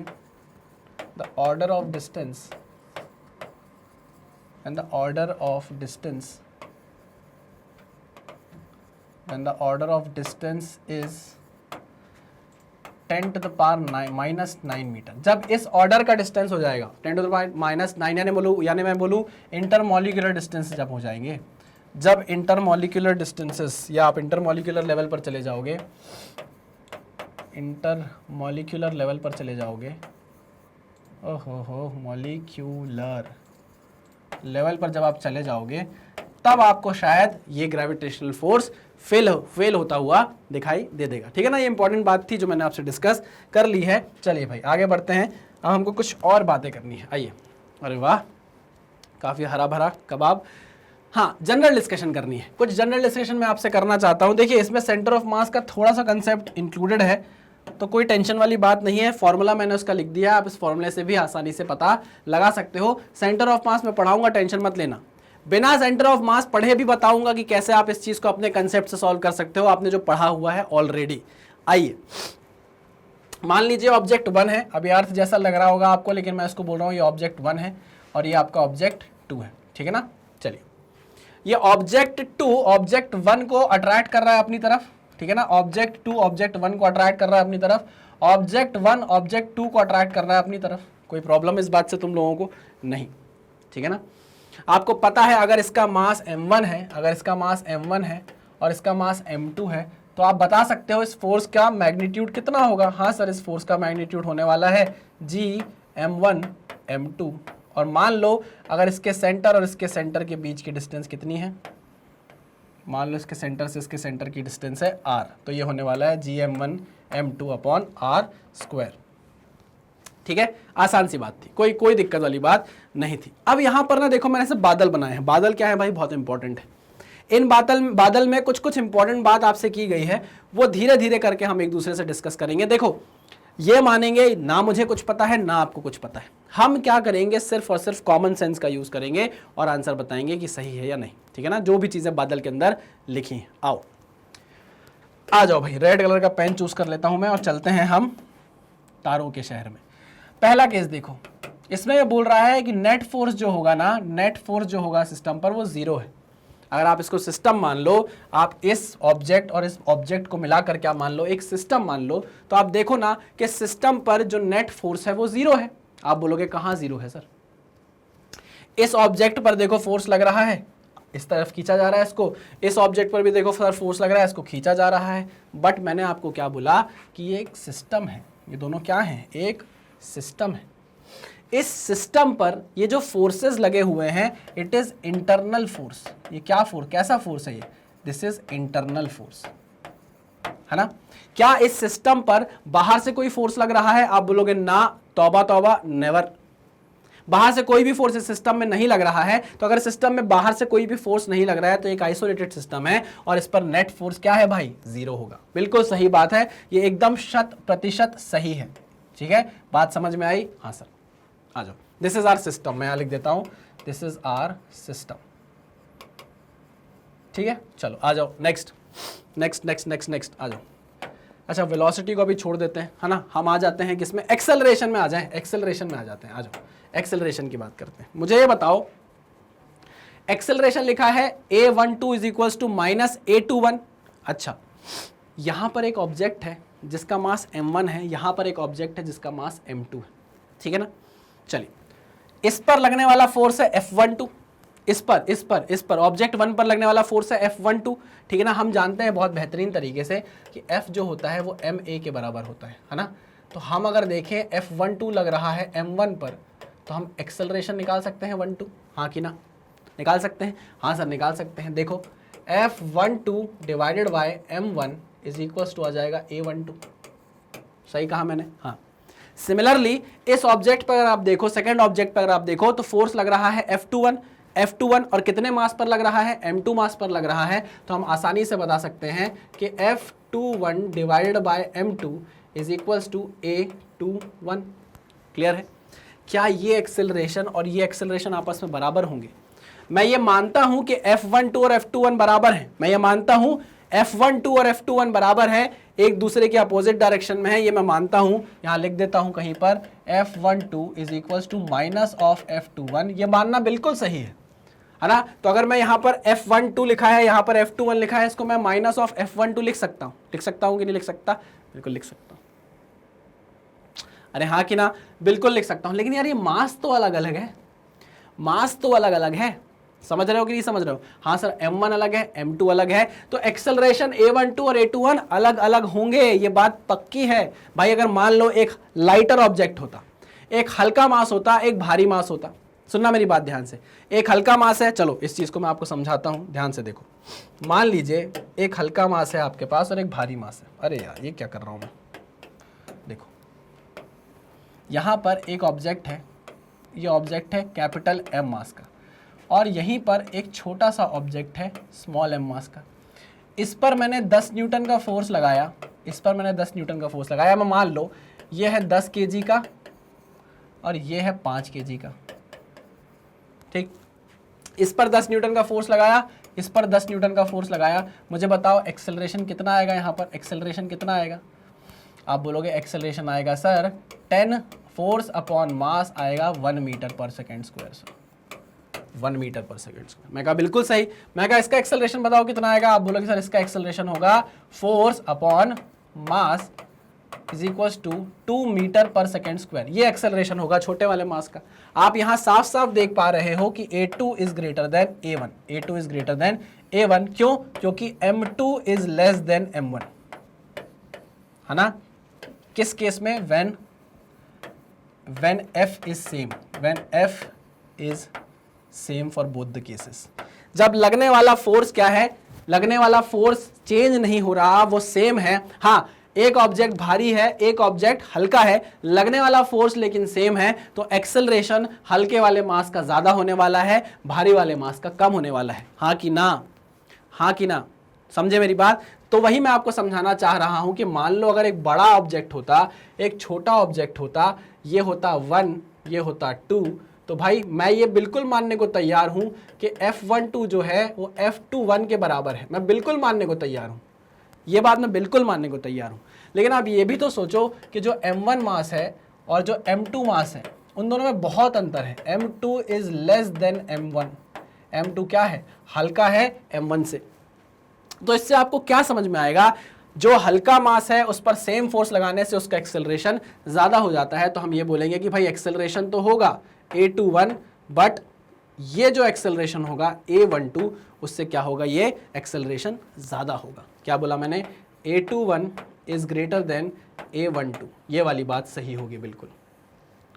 the order of distance when the order of distance when the order of distance is 10 to the power -9 metre. जब इस order का distance हो जाएगा 10 to the power -9, यानी मैं बोलूँ intermolecular distance जब हो जाएंगे, जब इंटरमॉलिक्यूलर डिस्टेंसेस, या आप इंटरमॉलिक्यूलर लेवल पर चले जाओगे, इंटरमॉलिक्यूलर लेवल पर चले जाओगे, ओहो हो, मॉलिक्यूलर लेवल पर जब आप चले जाओगे, तब आपको शायद ये ग्रेविटेशनल फोर्स फेल होता हुआ दिखाई दे देगा। ठीक है ना, ये इंपॉर्टेंट बात थी जो मैंने आपसे डिस्कस कर ली है। चलिए भाई आगे बढ़ते हैं, अब हमको कुछ और बातें करनी है। आइए, अरे वाह, काफ़ी हरा भरा कबाब। हाँ, जनरल डिस्कशन करनी है, कुछ जनरल डिस्कशन मैं आपसे करना चाहता हूँ। देखिए, इसमें सेंटर ऑफ मास का थोड़ा सा कंसेप्ट इंक्लूडेड है, तो कोई टेंशन वाली बात नहीं है। फॉर्मूला मैंने उसका लिख दिया, आप इस फॉर्मूले से भी आसानी से पता लगा सकते हो। सेंटर ऑफ मास में पढ़ाऊंगा, टेंशन मत लेना। बिना सेंटर ऑफ मास पढ़े भी बताऊंगा कि कैसे आप इस चीज को अपने कंसेप्ट से सॉल्व कर सकते हो, आपने जो पढ़ा हुआ है ऑलरेडी। आइए, मान लीजिए ऑब्जेक्ट 1 है। अभी अर्थ जैसा लग रहा होगा आपको, लेकिन मैं इसको बोल रहा हूँ ये ऑब्जेक्ट 1 है और ये आपका ऑब्जेक्ट 2 है। ठीक है ना, चलिए, ये ऑब्जेक्ट 2 ऑब्जेक्ट 1 को अट्रैक्ट कर रहा है अपनी तरफ। ठीक है ना, ऑब्जेक्ट 2 ऑब्जेक्ट 1 को अट्रैक्ट कर रहा है अपनी तरफ, ऑब्जेक्ट 1 ऑब्जेक्ट 2 को अट्रैक्ट कर रहा है अपनी तरफ। कोई प्रॉब्लम इस बात से तुम लोगों को नहीं? ठीक है ना, आपको पता है अगर इसका मास m1 है, अगर इसका मास m1 है और इसका मास m2 है, तो आप बता सकते हो इस फोर्स का मैग्नीट्यूड कितना होगा। हाँ सर, इस फोर्स का मैग्नीट्यूड होने वाला है g m1 m2। और मान लो अगर इसके सेंटर और इसके सेंटर के बीच की डिस्टेंस कितनी है, मान लो इसके सेंटर से इसके सेंटर की डिस्टेंस है r, तो ये होने वाला है gm1 m2 upon r square. ठीक है, आसान सी बात थी, कोई दिक्कत वाली बात नहीं थी। अब यहां पर ना देखो, मैंने ऐसे बादल बनाए हैं। बादल क्या है भाई, बहुत इंपॉर्टेंट है। इन बादल में कुछ इंपॉर्टेंट बात आपसे की गई है, वो धीरे धीरे करके हम एक दूसरे से डिस्कस करेंगे। देखो, ये मानेंगे ना मुझे कुछ पता है ना आपको कुछ पता है, हम क्या करेंगे, सिर्फ और सिर्फ कॉमन सेंस का यूज करेंगे और आंसर बताएंगे कि सही है या नहीं। ठीक है ना, जो भी चीजें बादल के अंदर लिखी हैं। आओ, आ जाओ भाई, रेड कलर का पेन चूज कर लेता हूं मैं और चलते हैं हम तारों के शहर में। पहला केस देखो, इसमें ये बोल रहा है कि नेट फोर्स जो होगा ना, नेट फोर्स जो होगा सिस्टम पर वो 0 है। अगर आप इसको सिस्टम मान लो, आप इस ऑब्जेक्ट और इस ऑब्जेक्ट को मिलाकर क्या मान लो, एक सिस्टम मान लो, तो आप देखो ना कि सिस्टम पर जो नेट फोर्स है वो 0 है। आप बोलोगे कहाँ 0 है सर? इस ऑब्जेक्ट पर देखो फोर्स लग रहा है, इस तरफ खींचा जा रहा है इसको, इस ऑब्जेक्ट पर भी देखो सर फोर्स लग रहा है, इसको खींचा जा रहा है। बट मैंने आपको क्या बोला कि ये एक सिस्टम है, ये दोनों क्या है, एक सिस्टम है। इस सिस्टम पर ये जो फोर्सेस लगे हुए हैं, इट इज इंटरनल फोर्स। ये क्या फोर्स, कैसा फोर्स है ये? दिस इज इंटरनल फोर्स, है ना। क्या इस सिस्टम पर बाहर से कोई फोर्स लग रहा है? आप बोलोगे ना, तौबा तौबा, नेवर। बाहर से कोई भी फोर्स इस सिस्टम में नहीं लग रहा है। तो अगर सिस्टम में बाहर से कोई भी फोर्स नहीं लग रहा है तो एक आइसोलेटेड सिस्टम है और इस पर नेट फोर्स क्या है भाई? 0 होगा। बिल्कुल सही बात है, ये एकदम 100% सही है। ठीक है, बात समझ में आई? हाँ सर, आ जाओ। दिस इज आवर सिस्टम, मैं यहां लिख देता हूं, दिस इज आवर सिस्टम। ठीक है, चलो आ जाओ, next next next next next आ जाओ। अच्छा, वेलोसिटी को भी छोड़ देते हैं, है ना, हम आ जाते हैं किसमें, एक्सेलरेशन में आ जाएं, एक्सेलरेशन में आ जाते हैं। आ जाओ, एक्सेलरेशन की बात करते हैं। मुझे ये बताओ, एक्सेलरेशन लिखा है a12 is equals to minus a21। अच्छा, यहां पर एक ऑब्जेक्ट है जिसका मास m1 है, यहां पर एक ऑब्जेक्ट है जिसका मास m2 है। ठीक है ना, चलिए, इस पर लगने वाला फोर्स है F12, इस पर ऑब्जेक्ट 1 पर लगने वाला फोर्स है F12। ठीक है ना, हम जानते हैं बहुत बेहतरीन तरीके से कि F जो होता है वो ma के बराबर होता है ना। तो हम अगर देखें F12 लग रहा है m1 पर, तो हम एक्सेलरेशन निकाल सकते हैं 1 2, हाँ कि ना, निकाल सकते हैं? हाँ सर, निकाल सकते हैं। देखो, F12 divided by m1 is equals to आ जाएगा a12। सही कहा मैंने? हाँ। सिमिलरली इस ऑब्जेक्ट पर अगर आप देखो, सेकंड ऑब्जेक्ट पर अगर आप देखो, तो फोर्स लग रहा है F21 और कितने मास पर लग रहा है? m2 मास पर लग रहा है। तो हम आसानी से बता सकते हैं कि F21 divided by m2 is equals to a21। Clear है? क्या ये एक्सेलरेशन और ये एक्सेलरेशन आपस में बराबर होंगे? मैं ये मानता हूं कि F12 और F21 बराबर हैं, मैं ये मानता हूं F12 और F21 बराबर है, एक दूसरे के अपोजिट डायरेक्शन में है, ये मैं मानता हूं। यहां लिख देता हूं कहीं पर F12 is equals to minus of F21। ये मानना बिल्कुल सही है ना। तो अगर मैं यहां पर F12 लिखा है, यहां पर F21 लिखा है, इसको मैं माइनस ऑफ F12 लिख सकता हूं कि नहीं लिख सकता? बिल्कुल लिख सकता हूं। अरे हाँ कि ना, बिल्कुल लिख सकता हूं। लेकिन यार ये मास तो अलग अलग है, मास तो अलग अलग है, समझ रहे हो कि नहीं समझ रहे हो? हाँ सर, m1 अलग है, m2 अलग है, तो एक्सेलरेशन a12 और a21 अलग अलग होंगे, ये बात पक्की है भाई। अगर मान लो एक लाइटर ऑब्जेक्ट होता, एक हल्का मास होता, एक भारी मास होता, सुनना मेरी बात ध्यान से। एक हल्का मास है, चलो इस चीज को मैं आपको समझाता हूं, ध्यान से देखो। मान लीजिए एक हल्का मास है आपके पास और एक भारी मास है। अरे यार ये क्या कर रहा हूं मैं, देखो यहां पर एक ऑब्जेक्ट है, ये ऑब्जेक्ट है कैपिटल एम मास का, और यहीं पर एक छोटा सा ऑब्जेक्ट है स्मॉल एम मास का। इस पर मैंने 10 न्यूटन का फोर्स लगाया, इस पर मैंने 10 न्यूटन का फोर्स लगाया। मैं मान लो ये है 10 केजी का और ये है 5 केजी का, ठीक। इस पर 10 न्यूटन का फोर्स लगाया, इस पर 10 न्यूटन का फोर्स लगाया। मुझे बताओ एक्सेलरेशन कितना आएगा यहाँ पर, एक्सेलरेशन कितना आएगा? आप बोलोगे एक्सेलरेशन आएगा सर 10 फोर्स अपॉन मास आएगा 1 metre per second square sir, 1 metre per second square. मैं कहा बिल्कुल सही। मैं कहा इसका एक्सेलरेशन बताओ कितना आएगा? आप बोलोगे सर इसका एक्सेलरेशन होगा force upon mass is equal to 2 metre per second square. ये एक्सेलरेशन होगा छोटे वाले मास का। आप यहां साफ साफ देख पा रहे हो कि A2 is greater than A1, A2 is greater than A1। क्यों? क्योंकि M2 is less than M1, है ना। किस केस में? when F is same, when F is same for both the cases। जब लगने वाला फोर्स क्या है, लगने वाला फोर्स चेंज नहीं हो रहा, वो सेम है। हाँ, एक ऑब्जेक्ट भारी है, एक ऑब्जेक्ट हल्का है, लगने वाला फोर्स लेकिन सेम है, तो एक्सेलरेशन हल्के वाले मास का ज्यादा होने वाला है, भारी वाले मास का कम होने वाला है। हाँ कि ना? हाँ कि ना? समझे मेरी बात? तो वही मैं आपको समझाना चाह रहा हूं कि मान लो अगर एक बड़ा ऑब्जेक्ट होता, एक छोटा ऑब्जेक्ट होता, ये होता 1, ये होता 2, तो भाई मैं ये बिल्कुल मानने को तैयार हूं कि F12 जो है वो F21 के बराबर है। मैं बिल्कुल मानने को तैयार हूं, ये बात मैं बिल्कुल मानने को तैयार हूं। लेकिन आप ये भी तो सोचो कि जो M1 मास है और जो M2 मास है, उन दोनों में बहुत अंतर है। M2 is less than M1। M2 क्या है? हल्का है M1 से। तो इससे आपको क्या समझ में आएगा? जो हल्का मास है उस पर सेम फोर्स लगाने से उसका एक्सेलरेशन ज्यादा हो जाता है। तो हम ये बोलेंगे कि भाई एक्सेलरेशन तो होगा A21, बट ये जो एक्सेलरेशन होगा A12, उससे क्या होगा? ये एक्सेलरेशन ज्यादा होगा। क्या बोला मैंने? A21 is greater than A12। ये वाली बात सही होगी बिल्कुल,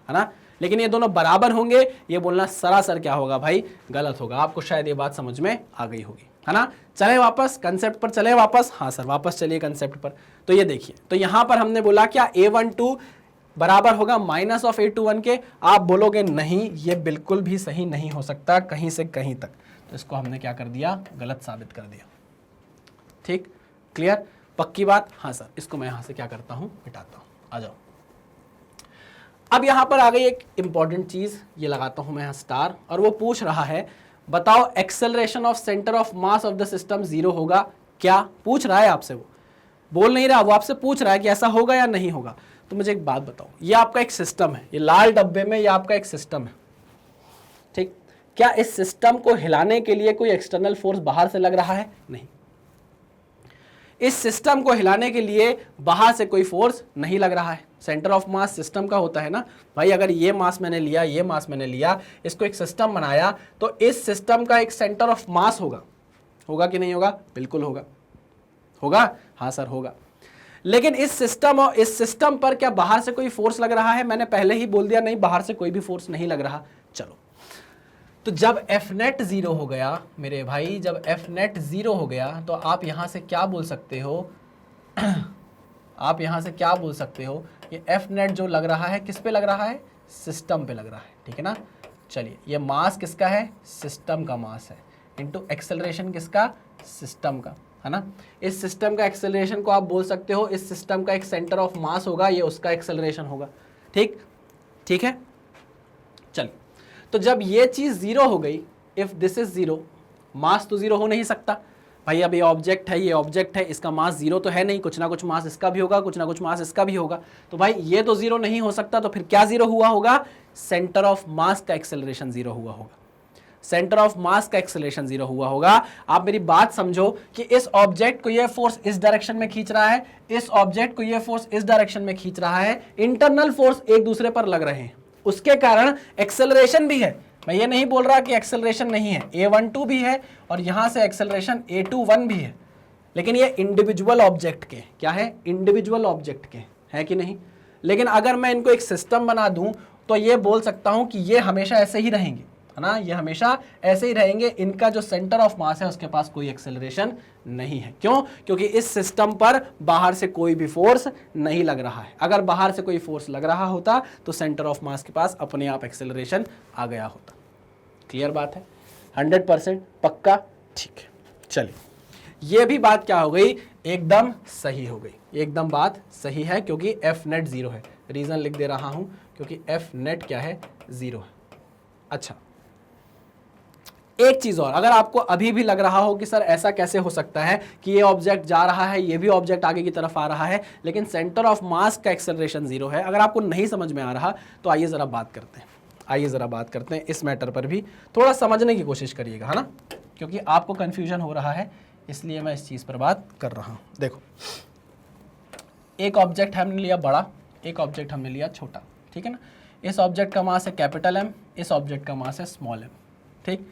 है ना। लेकिन ये दोनों बराबर होंगे, ये बोलना सरासर क्या होगा भाई? गलत होगा। आपको शायद ये बात समझ में आ गई होगी, है ना। चले वापस कंसेप्ट पर, चले वापस। हाँ सर वापस चलिए कंसेप्ट पर। तो ये देखिए, तो यहां पर हमने बोला क्या A12 बराबर होगा माइनस ऑफ A21 के। आप बोलोगे नहीं, ये बिल्कुल भी सही नहीं हो सकता कहीं से कहीं तक। तो इसको हमने क्या कर दिया? गलत साबित कर दिया। ठीक, क्लियर, पक्की बात? हाँ सर, इसको मैं यहां से क्या करता हूं? मिटाता हूं। आ जाओ। अब यहां पर आ गई एक इंपॉर्टेंट चीज, ये लगाता हूं मैं यहां स्टार, और वो पूछ रहा है बताओ acceleration of centre of mass of the system 0 होगा क्या? पूछ रहा है आपसे, वो बोल नहीं रहा, वो आपसे पूछ रहा है कि ऐसा होगा या नहीं होगा। तो मुझे एक बात बताओ, ये आपका एक सिस्टम है, ये लाल डब्बे में ये आपका एक सिस्टम है, ठीक। क्या इस सिस्टम को हिलाने के लिए कोई एक्सटर्नल फोर्स बाहर से लग रहा है? नहीं। इस सिस्टम को हिलाने के लिए बाहर से कोई फोर्स नहीं लग रहा है। सेंटर ऑफ मास सिस्टम का होता है ना भाई। अगर ये मास मैंने लिया, ये मास मैंने लिया, इसको एक सिस्टम बनाया, तो इस सिस्टम का एक सेंटर ऑफ मास होगा। होगा कि नहीं होगा? बिल्कुल होगा। होगा? हाँ सर होगा। लेकिन इस सिस्टम और इस सिस्टम पर क्या बाहर से कोई फोर्स लग रहा है? मैंने पहले ही बोल दिया नहीं, बाहर से कोई भी फोर्स नहीं लग रहा। चलो, तो जब F नेट 0 हो गया मेरे भाई, जब F नेट 0 हो गया, तो आप यहां से क्या बोल सकते हो? आप यहां से क्या बोल सकते हो कि F नेट जो लग रहा है किस पे लग रहा है? सिस्टम पे लग रहा है, ठीक है ना। चलिए, ये मास किसका है? सिस्टम का मास है, इनटू एक्सेलरेशन किसका? सिस्टम का, है ना। इस सिस्टम का एक्सेलरेशन को आप बोल सकते हो, इस सिस्टम का एक सेंटर ऑफ मास होगा, ये उसका एक्सेलरेशन होगा, ठीक। ठीक है, चलिए, तो जब ये चीज 0 हो गई, इफ दिस इज 0, मास तो 0 हो नहीं सकता भाई। अब ये ऑब्जेक्ट है, ये ऑब्जेक्ट है, इसका मास 0 तो है नहीं, कुछ ना कुछ मास इसका भी होगा, कुछ ना कुछ मास इसका भी होगा। तो भाई ये तो 0 नहीं हो सकता, तो फिर क्या 0 हुआ होगा? सेंटर ऑफ मास का एक्सेलरेशन 0 हुआ होगा। सेंटर ऑफ मास का एक्सेलरेशन 0 हुआ होगा। आप मेरी बात समझो कि इस ऑब्जेक्ट को ये फोर्स इस डायरेक्शन में खींच रहा है, इस ऑब्जेक्ट को ये फोर्स इस डायरेक्शन में खींच रहा है, इंटरनल फोर्स एक दूसरे पर लग रहे हैं, उसके कारण एक्सेलरेशन भी है। मैं ये नहीं बोल रहा कि एक्सेलरेशन नहीं है, A12 भी है और यहां से एक्सेलरेशन A21 भी है, लेकिन ये इंडिविजुअल ऑब्जेक्ट के क्या है? इंडिविजुअल ऑब्जेक्ट के है कि नहीं। लेकिन अगर मैं इनको एक सिस्टम बना दूं तो ये बोल सकता हूं कि ये हमेशा ऐसे ही रहेंगे, है ना, ये हमेशा ऐसे ही रहेंगे। इनका जो सेंटर ऑफ मास है उसके पास कोई एक्सेलरेशन नहीं है। क्यों? क्योंकि इस सिस्टम पर बाहर से कोई भी फोर्स नहीं लग रहा है। अगर बाहर से कोई फोर्स लग रहा होता तो सेंटर ऑफ मास के पास अपने आप एक्सेलरेशन आ गया होता। क्लियर बात है? 100% पक्का? ठीक है, चलिए ये भी बात क्या हो गई, एकदम सही हो गई, एकदम बात सही है, क्योंकि एफ नेट 0 है। रीजन लिख दे रहा हूं, क्योंकि एफ नेट क्या है, 0 है। अच्छा, एक चीज और, अगर आपको अभी भी लग रहा हो कि सर ऐसा कैसे हो सकता है कि ये ऑब्जेक्ट जा रहा है, ये भी ऑब्जेक्ट आगे की तरफ आ रहा है, लेकिन सेंटर ऑफ मास का एक्सेलरेशन 0 है, अगर आपको नहीं समझ में आ रहा तो आइए जरा बात करते हैं। आइए जरा बात करते हैं इस मैटर पर भी, थोड़ा समझने की कोशिश करिएगा, है ना, क्योंकि आपको कंफ्यूजन हो रहा है, इसलिए मैं इस चीज पर बात कर रहा हूं। देखो, एक ऑब्जेक्ट हमने लिया बड़ा, एक ऑब्जेक्ट हमने लिया छोटा, ठीक है ना। इस ऑब्जेक्ट का मास है कैपिटल एम, इस ऑब्जेक्ट का मास है स्मॉल एम, ठीक।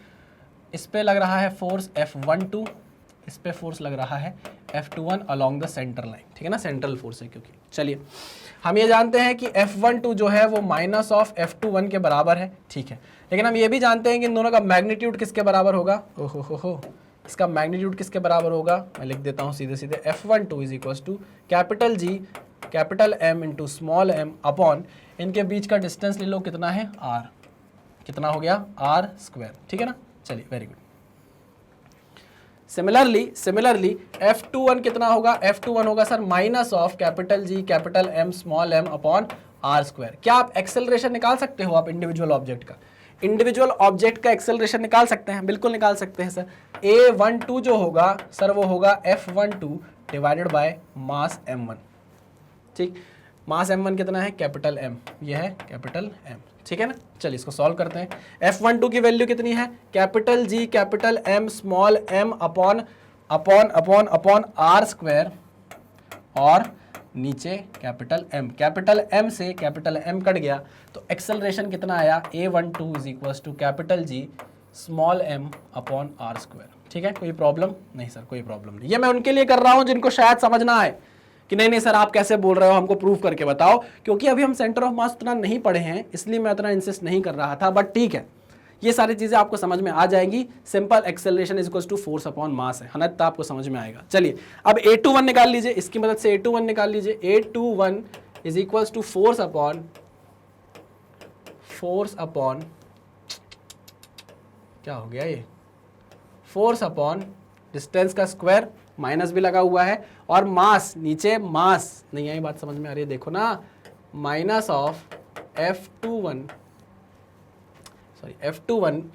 इस पे लग रहा है फोर्स F12, इस पे फोर्स लग रहा है F21 along the centre line, ठीक है ना, सेंट्रल फोर्स है क्योंकि। चलिए, हम ये जानते हैं कि F12 जो है वो माइनस ऑफ F21 के बराबर है, ठीक है। लेकिन हम ये भी जानते हैं कि इन दोनों का मैग्नीट्यूड किसके बराबर होगा, ओहो हो, इसका मैग्नीट्यूड किसके बराबर होगा, मैं लिख देता हूँ सीधे सीधे, F12 is equal to capital G capital M into small m upon, इनके बीच का डिस्टेंस ले लो, कितना है, R, कितना हो गया, R², ठीक है ना। चलिए, वेरी गुड। सिमिलरली F21 कितना होगा, F21 होगा sir minus of capital G capital M small m upon R²। क्या आप एक्सेलरेशन निकाल सकते हो, आप इंडिविजुअल ऑब्जेक्ट का, इंडिविजुअल ऑब्जेक्ट का एक्सेलरेशन निकाल सकते हैं, बिल्कुल निकाल सकते हैं सर। A12 जो होगा सर वो होगा F12 divided by mass M1, ठीक। मास M1 कितना है, कैपिटल M, ये है कैपिटल M, ठीक है ना। चलिए इसको सॉल्व करते हैं। F12 की वैल्यू कितनी है, capital G capital M small m upon R², और नीचे कैपिटल M से कैपिटल M कट गया, तो एक्सेलरेशन कितना आया, A12 is equal to capital G small m upon R², ठीक है। कोई प्रॉब्लम नहीं सर, कोई प्रॉब्लम नहीं। ये मैं उनके लिए कर रहा हूं जिनको शायद समझना है कि नहीं सर आप कैसे बोल रहे हो, हमको प्रूव करके बताओ, क्योंकि अभी हम सेंटर ऑफ मास उतना नहीं पढ़े हैं, इसलिए मैं उतना इंसिस्ट नहीं कर रहा था, बट ठीक है, ये सारी चीजें आपको समझ में आ जाएंगी। Simple acceleration is equal to force upon mass है ना, तो आपको समझ में आएगा। चलिए अब A21 निकाल लीजिए, इसकी मदद से A21 निकाल लीजिए। A21 is equal to force upon क्या हो गया ये, फोर्स अपॉन डिस्टेंस का स्क्वायर, माइनस भी लगा हुआ है, और मास, नीचे मास नहीं आई, बात समझ में आ रही है, देखो ना, माइनस ऑफ F21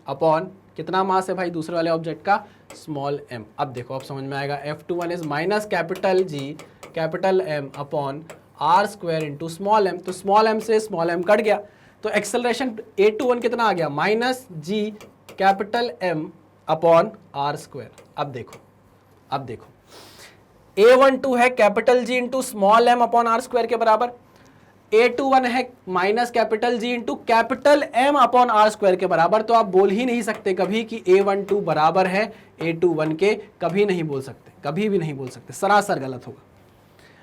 अपॉन कितना मास है भाई दूसरे वाले ऑब्जेक्ट का, स्मॉल m। अब देखो, अब समझ में आएगा, F21 is minus capital G capital M upon R² into small m, तो स्मॉल m से स्मॉल m कट गया, तो एक्सेलरेशन A21 कितना आ गया, minus G capital M upon R²। अब देखो A12 है capital G into small m upon R² के बराबर, A21 है minus capital G into capital M upon R² के बराबर, तो आप बोल ही नहीं सकते कभी कि A12 बराबर है A21 के, कभी नहीं बोल सकते, कभी भी नहीं बोल सकते, सरासर गलत होगा।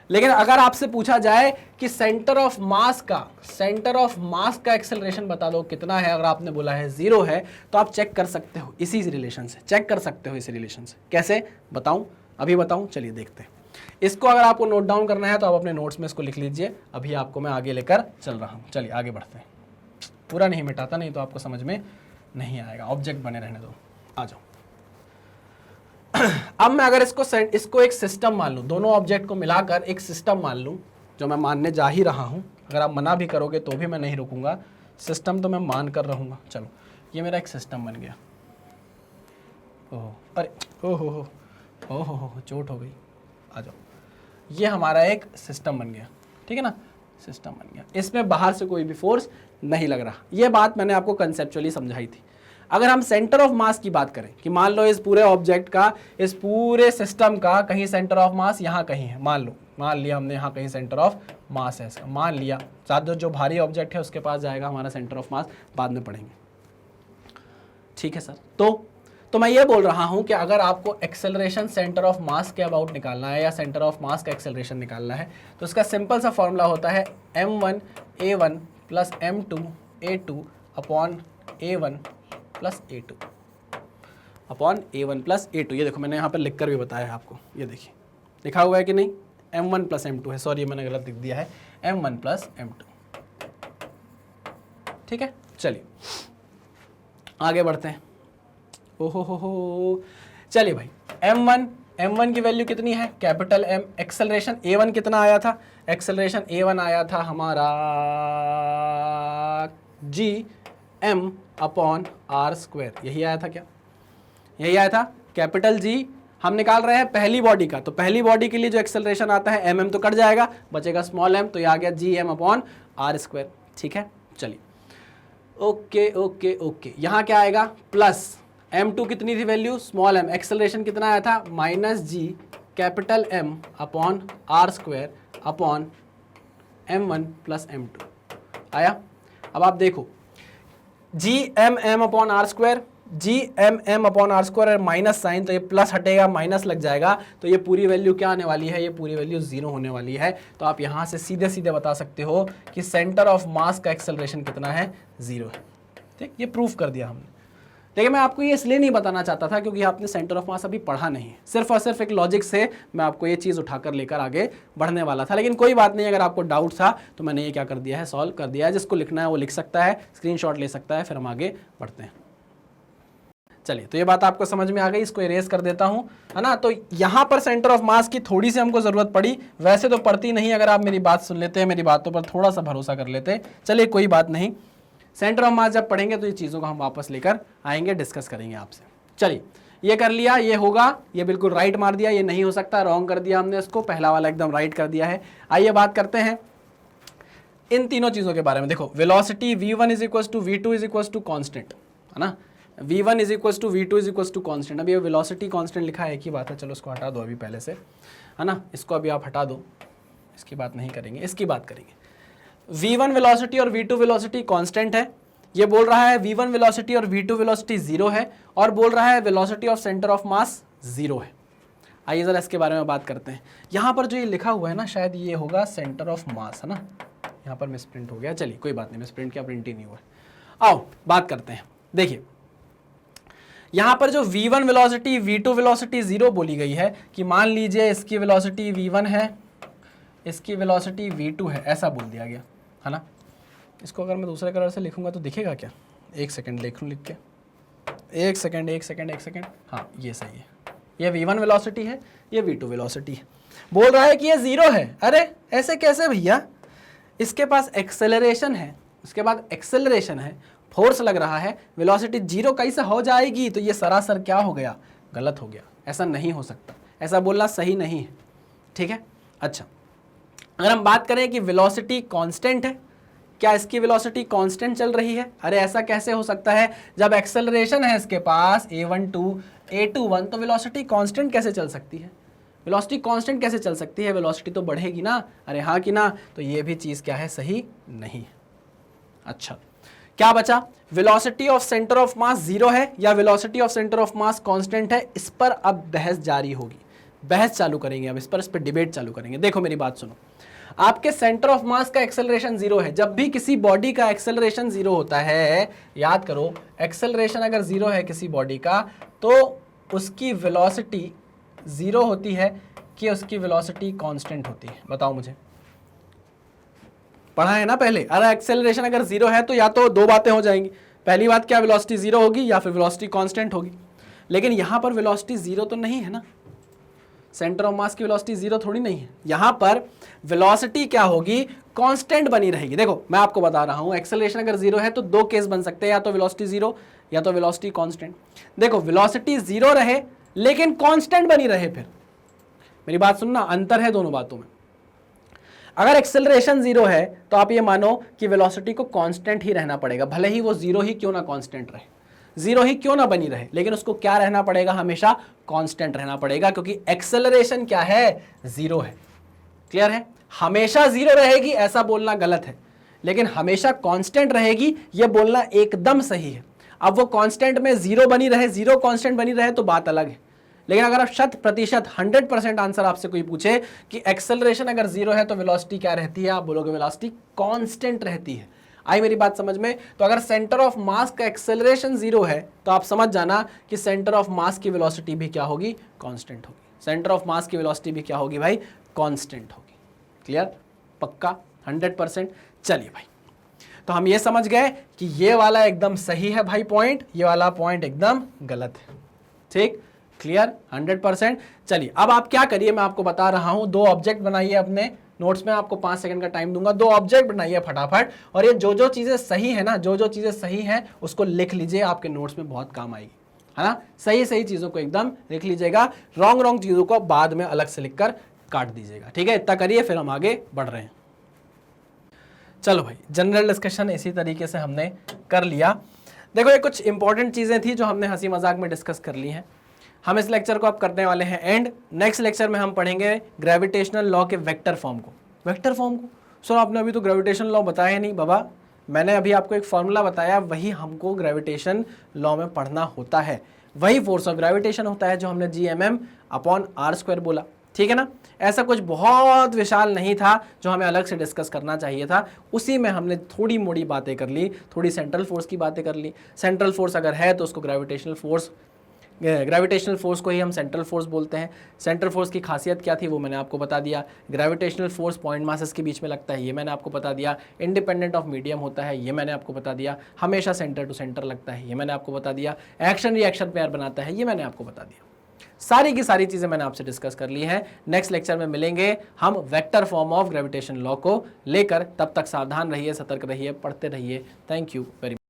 लेकिन अगर आपसे पूछा जाए कि सेंटर ऑफ मास का एक्सेलरेशन बता दो कितना है, अगर आपने बोला है 0 है, तो आप चेक कर सकते हो इसी रिलेशन से, चेक कर सकते हो इस रिलेशन से। कैसे बताऊं, अभी बताऊं, चलिए देखते हैं। इसको अगर आपको नोट डाउन करना है तो आप अपने नोट्स में इसको लिख लीजिए, अभी आपको मैं आगे लेकर चल रहा हूं। चलिए आगे बढ़ते हैं, पूरा नहीं मिटाता, नहीं तो आपको समझ में नहीं आएगा, ऑब्जेक्ट बने रहने दो, आ जाओ। अब मैं अगर इसको एक सिस्टम मान लूं, दोनों ऑब्जेक्ट को मिलाकर एक सिस्टम मान लूं, जो मैं मानने जा ही रहा हूं, अगर आप मना भी करोगे तो भी मैं नहीं रुकूंगा, सिस्टम तो मैं मान कर रहूंगा। चलो, ये मेरा एक सिस्टम बन गया, ओहो, अरे ओहो, चोट हो गई, आ जाओ। ये हमारा एक सिस्टम बन गया, ठीक है ना, सिस्टम बन गया, इसमें बाहर से कोई भी फोर्स नहीं लग रहा। ये बात मैंने आपको कंसेप्चुअली समझाई थी। अगर हम सेंटर ऑफ मास की बात करें कि मान लो इस पूरे ऑब्जेक्ट का, इस पूरे सिस्टम का कहीं सेंटर ऑफ मास यहाँ कहीं है, मान लिया हमने यहाँ कहीं सेंटर ऑफ मास है इसका, मान लिया, साथ जो भारी ऑब्जेक्ट है उसके पास जाएगा हमारा सेंटर ऑफ मास, बाद में पढ़ेंगे, ठीक है सर। तो मैं ये बोल रहा हूं कि अगर आपको एक्सेलरेशन सेंटर ऑफ मास के अबाउट निकालना है या सेंटर ऑफ मास का एक्सेलरेशन निकालना है, तो इसका सिंपल सा फॉर्मूला होता है m1 a1 plus m2 A2 upon A1 plus A2 upon A1 plus A2। ये देखो मैंने यहाँ पर लिख कर भी बताया है आपको, ये देखिए लिखा हुआ है कि नहीं, M1 प्लस M2 है, सॉरी मैंने गलत लिख दिया है, M1 प्लस M2। ठीक है, चलिए आगे बढ़ते हैं। ओहो, चलिए भाई, M1 की वैल्यू कितनी है, कैपिटल M। एक्सेलरेशन A1 कितना आया था, एक्सेलरेशन A1 आया था हमारा Gm अपॉन R स्क्वायर, यही आया था क्या, यही आया था। कैपिटल G हम निकाल रहे हैं पहली बॉडी का, तो पहली बॉडी के लिए जो एक्सेलरेशन आता है mm तो कट जाएगा, बचेगा स्मॉल m, तो ये आ गया Gm अपॉन R स्क्वायर। ठीक है, चलिए ओके, यहाँ क्या आएगा, प्लस M2 कितनी थी वैल्यू, स्मॉल m, एक्सेलरेशन कितना आया था, minus G capital M upon R square upon M1 plus M2 आया। अब आप देखो Gmm upon R square, Gmm upon R square minus sign, तो ये प्लस हटेगा माइनस लग जाएगा, तो ये पूरी वैल्यू क्या आने वाली है, ये पूरी वैल्यू 0 होने वाली है। तो आप यहाँ से सीधे सीधे बता सकते हो कि सेंटर ऑफ मास का एक्सेलरेशन कितना है, 0 है। ठीक, ये प्रूफ कर दिया हमने। लेकिन मैं आपको ये इसलिए नहीं बताना चाहता था क्योंकि आपने सेंटर ऑफ मास अभी पढ़ा नहीं है, सिर्फ और सिर्फ एक लॉजिक से मैं आपको ये चीज़ उठाकर लेकर आगे बढ़ने वाला था। लेकिन कोई बात नहीं, अगर आपको डाउट था तो मैंने ये क्या कर दिया है, सॉल्व कर दिया है। जिसको लिखना है वो लिख सकता है, स्क्रीनशॉट ले सकता है, फिर हम आगे बढ़ते हैं। चलिए, तो ये बात आपको समझ में आ गई, इसको इरेज कर देता हूँ, है ना। तो यहाँ पर सेंटर ऑफ मास की थोड़ी सी हमको ज़रूरत पड़ी, वैसे तो पड़ती नहीं, अगर आप मेरी बात सुन लेते हैं, मेरी बातों पर थोड़ा सा भरोसा कर लेते। चलिए कोई बात नहीं, सेंटर ऑफ मास जब पढ़ेंगे तो ये चीज़ों को हम वापस लेकर आएंगे, डिस्कस करेंगे आपसे। चलिए, ये कर लिया, ये होगा, ये बिल्कुल राइट मार दिया, ये नहीं हो सकता, रॉन्ग कर दिया हमने इसको, पहला वाला एकदम राइट कर दिया है। आइए बात करते हैं इन तीनों चीज़ों के बारे में। देखो, velocity v1 is equal to v2 is equal to constant, है ना, v1 is equal to v2 is equal to constant. अभी ये वेलोसिटी कॉन्स्टेंट लिखा है, एक ही बात है, चलो इसको हटा दो अभी पहले से, है ना, इसको अभी आप हटा दो, इसकी बात नहीं करेंगे, इसकी बात करेंगे। v1 वेलोसिटी और v2 वेलोसिटी कांस्टेंट है, ये बोल रहा है v1 वेलोसिटी और v2 वेलोसिटी 0 है, और बोल रहा है velocity of centre of mass 0 है। आइए ज़रा इसके बारे में बात करते हैं। यहाँ पर जो ये लिखा हुआ है ना, शायद ये होगा सेंटर ऑफ मास, है ना, यहाँ पर मिसप्रिंट हो गया, चलिए कोई बात नहीं, मिसप्रिंट क्या, प्रिंट ही नहीं हुआ है। आओ बात करते हैं। देखिए, यहाँ पर जो v1 वेलोसिटी v2 वेलोसिटी 0 बोली गई है, कि मान लीजिए इसकी वेलोसिटी v1 है, इसकी वेलोसिटी v2 है, ऐसा बोल दिया गया, है ना। इसको अगर मैं दूसरे कलर से लिखूंगा तो दिखेगा क्या, एक सेकंड लिख लूँ, लिख के, एक सेकंड, हाँ ये सही है, ये v1 वेलोसिटी है, ये v2 वेलोसिटी है। बोल रहा है कि ये 0 है। अरे ऐसे कैसे भैया, इसके पास एक्सेलरेशन है, उसके बाद एक्सेलरेशन है, फोर्स लग रहा है, वेलोसिटी 0 कैसे हो जाएगी, तो ये सरासर क्या हो गया, गलत हो गया, ऐसा नहीं हो सकता, ऐसा बोलना सही नहीं है। ठीक है, अच्छा, अगर हम बात करें कि वेलोसिटी कांस्टेंट है, क्या इसकी वेलोसिटी कांस्टेंट चल रही है, अरे ऐसा कैसे हो सकता है, जब एक्सेलरेशन है इसके पास a12 a21, तो वेलोसिटी कांस्टेंट कैसे चल सकती है, वेलोसिटी कांस्टेंट कैसे चल सकती है, वेलोसिटी तो बढ़ेगी ना, अरे हाँ कि ना, तो ये भी चीज़ क्या है, सही नहीं है। अच्छा, क्या बचा, velocity of centre of mass 0 है या velocity of centre of mass constant है, इस पर अब बहस जारी होगी, बहस चालू करेंगे अब, इस पर डिबेट चालू करेंगे। देखो मेरी बात सुनो, आपके सेंटर ऑफ मास का एक्सेलरेशन 0 है, जब भी किसी बॉडी का एक्सेलरेशन 0 होता है, याद करो, एक्सेलरेशन अगर 0 है किसी बॉडी का, तो उसकी वेलोसिटी 0 होती है कि उसकी वेलोसिटी कांस्टेंट होती है, बताओ मुझे, पढ़ा है ना पहले। अरे एक्सेलरेशन अगर 0 है तो या तो दो बातें हो जाएंगी, पहली बात क्या, वेलोसिटी 0 होगी या फिर वेलोसिटी कांस्टेंट होगी। लेकिन यहाँ पर वेलोसिटी 0 तो नहीं है ना, सेंटर ऑफ मास की वेलोसिटी 0 थोड़ी नहीं है, यहाँ पर वेलोसिटी क्या होगी, कांस्टेंट बनी रहेगी। देखो मैं आपको बता रहा हूँ, एक्सेलरेशन अगर 0 है तो दो केस बन सकते हैं, या तो वेलोसिटी 0 या तो वेलोसिटी कांस्टेंट। देखो वेलोसिटी 0 रहे लेकिन कांस्टेंट बनी रहे, फिर मेरी बात सुनना, अंतर है दोनों बातों में। अगर एक्सेलरेशन 0 है तो आप ये मानो कि वेलोसिटी को कांस्टेंट ही रहना पड़ेगा, भले ही वो 0 ही क्यों ना कांस्टेंट रहे, 0 ही क्यों ना बनी रहे, लेकिन उसको क्या रहना पड़ेगा, हमेशा कांस्टेंट रहना पड़ेगा, क्योंकि एक्सेलरेशन क्या है, 0 है। क्लियर है, हमेशा 0 रहेगी ऐसा बोलना गलत है, लेकिन हमेशा कांस्टेंट रहेगी ये बोलना एकदम सही है। अब वो कांस्टेंट में 0 बनी रहे, 0 कांस्टेंट बनी रहे तो बात अलग है, लेकिन अगर आप 100% 100% आंसर आपसे कोई पूछे कि एक्सेलरेशन अगर 0 है तो वेलोसिटी क्या रहती है, आप बोलोगे वेलोसिटी कांस्टेंट रहती है। आई मेरी बात समझ में? तो अगर सेंटर ऑफ मास का एक्सेलरेशन 0 है तो आप समझ जाना कि सेंटर ऑफ मास की वेलोसिटी भी क्या होगी? कांस्टेंट होगी। सेंटर ऑफ मास की वेलोसिटी भी क्या होगी भाई? कांस्टेंट होगी। क्लियर? पक्का 100%। चलिए भाई, तो हम ये समझ गए कि ये वाला एकदम सही है भाई पॉइंट, ये वाला पॉइंट एकदम गलत है। ठीक, क्लियर? 100%। चलिए अब आप क्या करिए, मैं आपको बता रहा हूं, 2 ऑब्जेक्ट बनाइए अपने नोट्स में, आपको 5 सेकंड का टाइम दूंगा, 2 ऑब्जेक्ट बनाइए फटाफट, और ये जो जो चीजें सही है ना, जो जो चीजें सही है उसको लिख लीजिए, आपके नोट्स में बहुत काम आएगी, है ना? सही सही चीजों को एकदम लिख लीजिएगा, रॉन्ग रॉन्ग चीजों को बाद में अलग से लिखकर काट दीजिएगा। ठीक है, इतना करिए, फिर हम आगे बढ़ रहे हैं। चलो भाई, जनरल डिस्कशन इसी तरीके से हमने कर लिया। देखो ये कुछ इंपॉर्टेंट चीजें थी जो हमने हंसी मजाक में डिस्कस कर ली हैं। हम इस लेक्चर को अब करने वाले हैं एंड। नेक्स्ट लेक्चर में हम पढ़ेंगे ग्रेविटेशनल लॉ के वेक्टर फॉर्म को। वेक्टर फॉर्म को सर आपने अभी तो ग्रेविटेशनल लॉ बताया नहीं बाबा, मैंने अभी आपको एक फॉर्मूला बताया, वही हमको ग्रेविटेशन लॉ में पढ़ना होता है, वही फोर्स ऑफ ग्रेविटेशन होता है जो हमने Gmm/r² बोला। ठीक है ना? ऐसा कुछ बहुत विशाल नहीं था जो हमें अलग से डिस्कस करना चाहिए था, उसी में हमने थोड़ी मोड़ी बातें कर ली, थोड़ी सेंट्रल फोर्स की बातें कर ली। सेंट्रल फोर्स अगर है तो उसको ग्रेविटेशनल फोर्स को ही हम सेंट्रल फोर्स बोलते हैं। सेंट्रल फोर्स की खासियत क्या थी वो मैंने आपको बता दिया। ग्रेविटेशनल फोर्स पॉइंट मासेस के बीच में लगता है, ये मैंने आपको बता दिया। इंडिपेंडेंट ऑफ मीडियम होता है, ये मैंने आपको बता दिया। हमेशा सेंटर टू सेंटर लगता है, ये मैंने आपको बता दिया। एक्शन रिएक्शन पेयर बनाता है, ये मैंने आपको बता दिया। सारी की सारी चीजें मैंने आपसे डिस्कस कर ली हैं। नेक्स्ट लेक्चर में मिलेंगे हम vector form of gravitation law को लेकर। तब तक सावधान रहिए, सतर्क रहिए, पढ़ते रहिए। Thank you very much.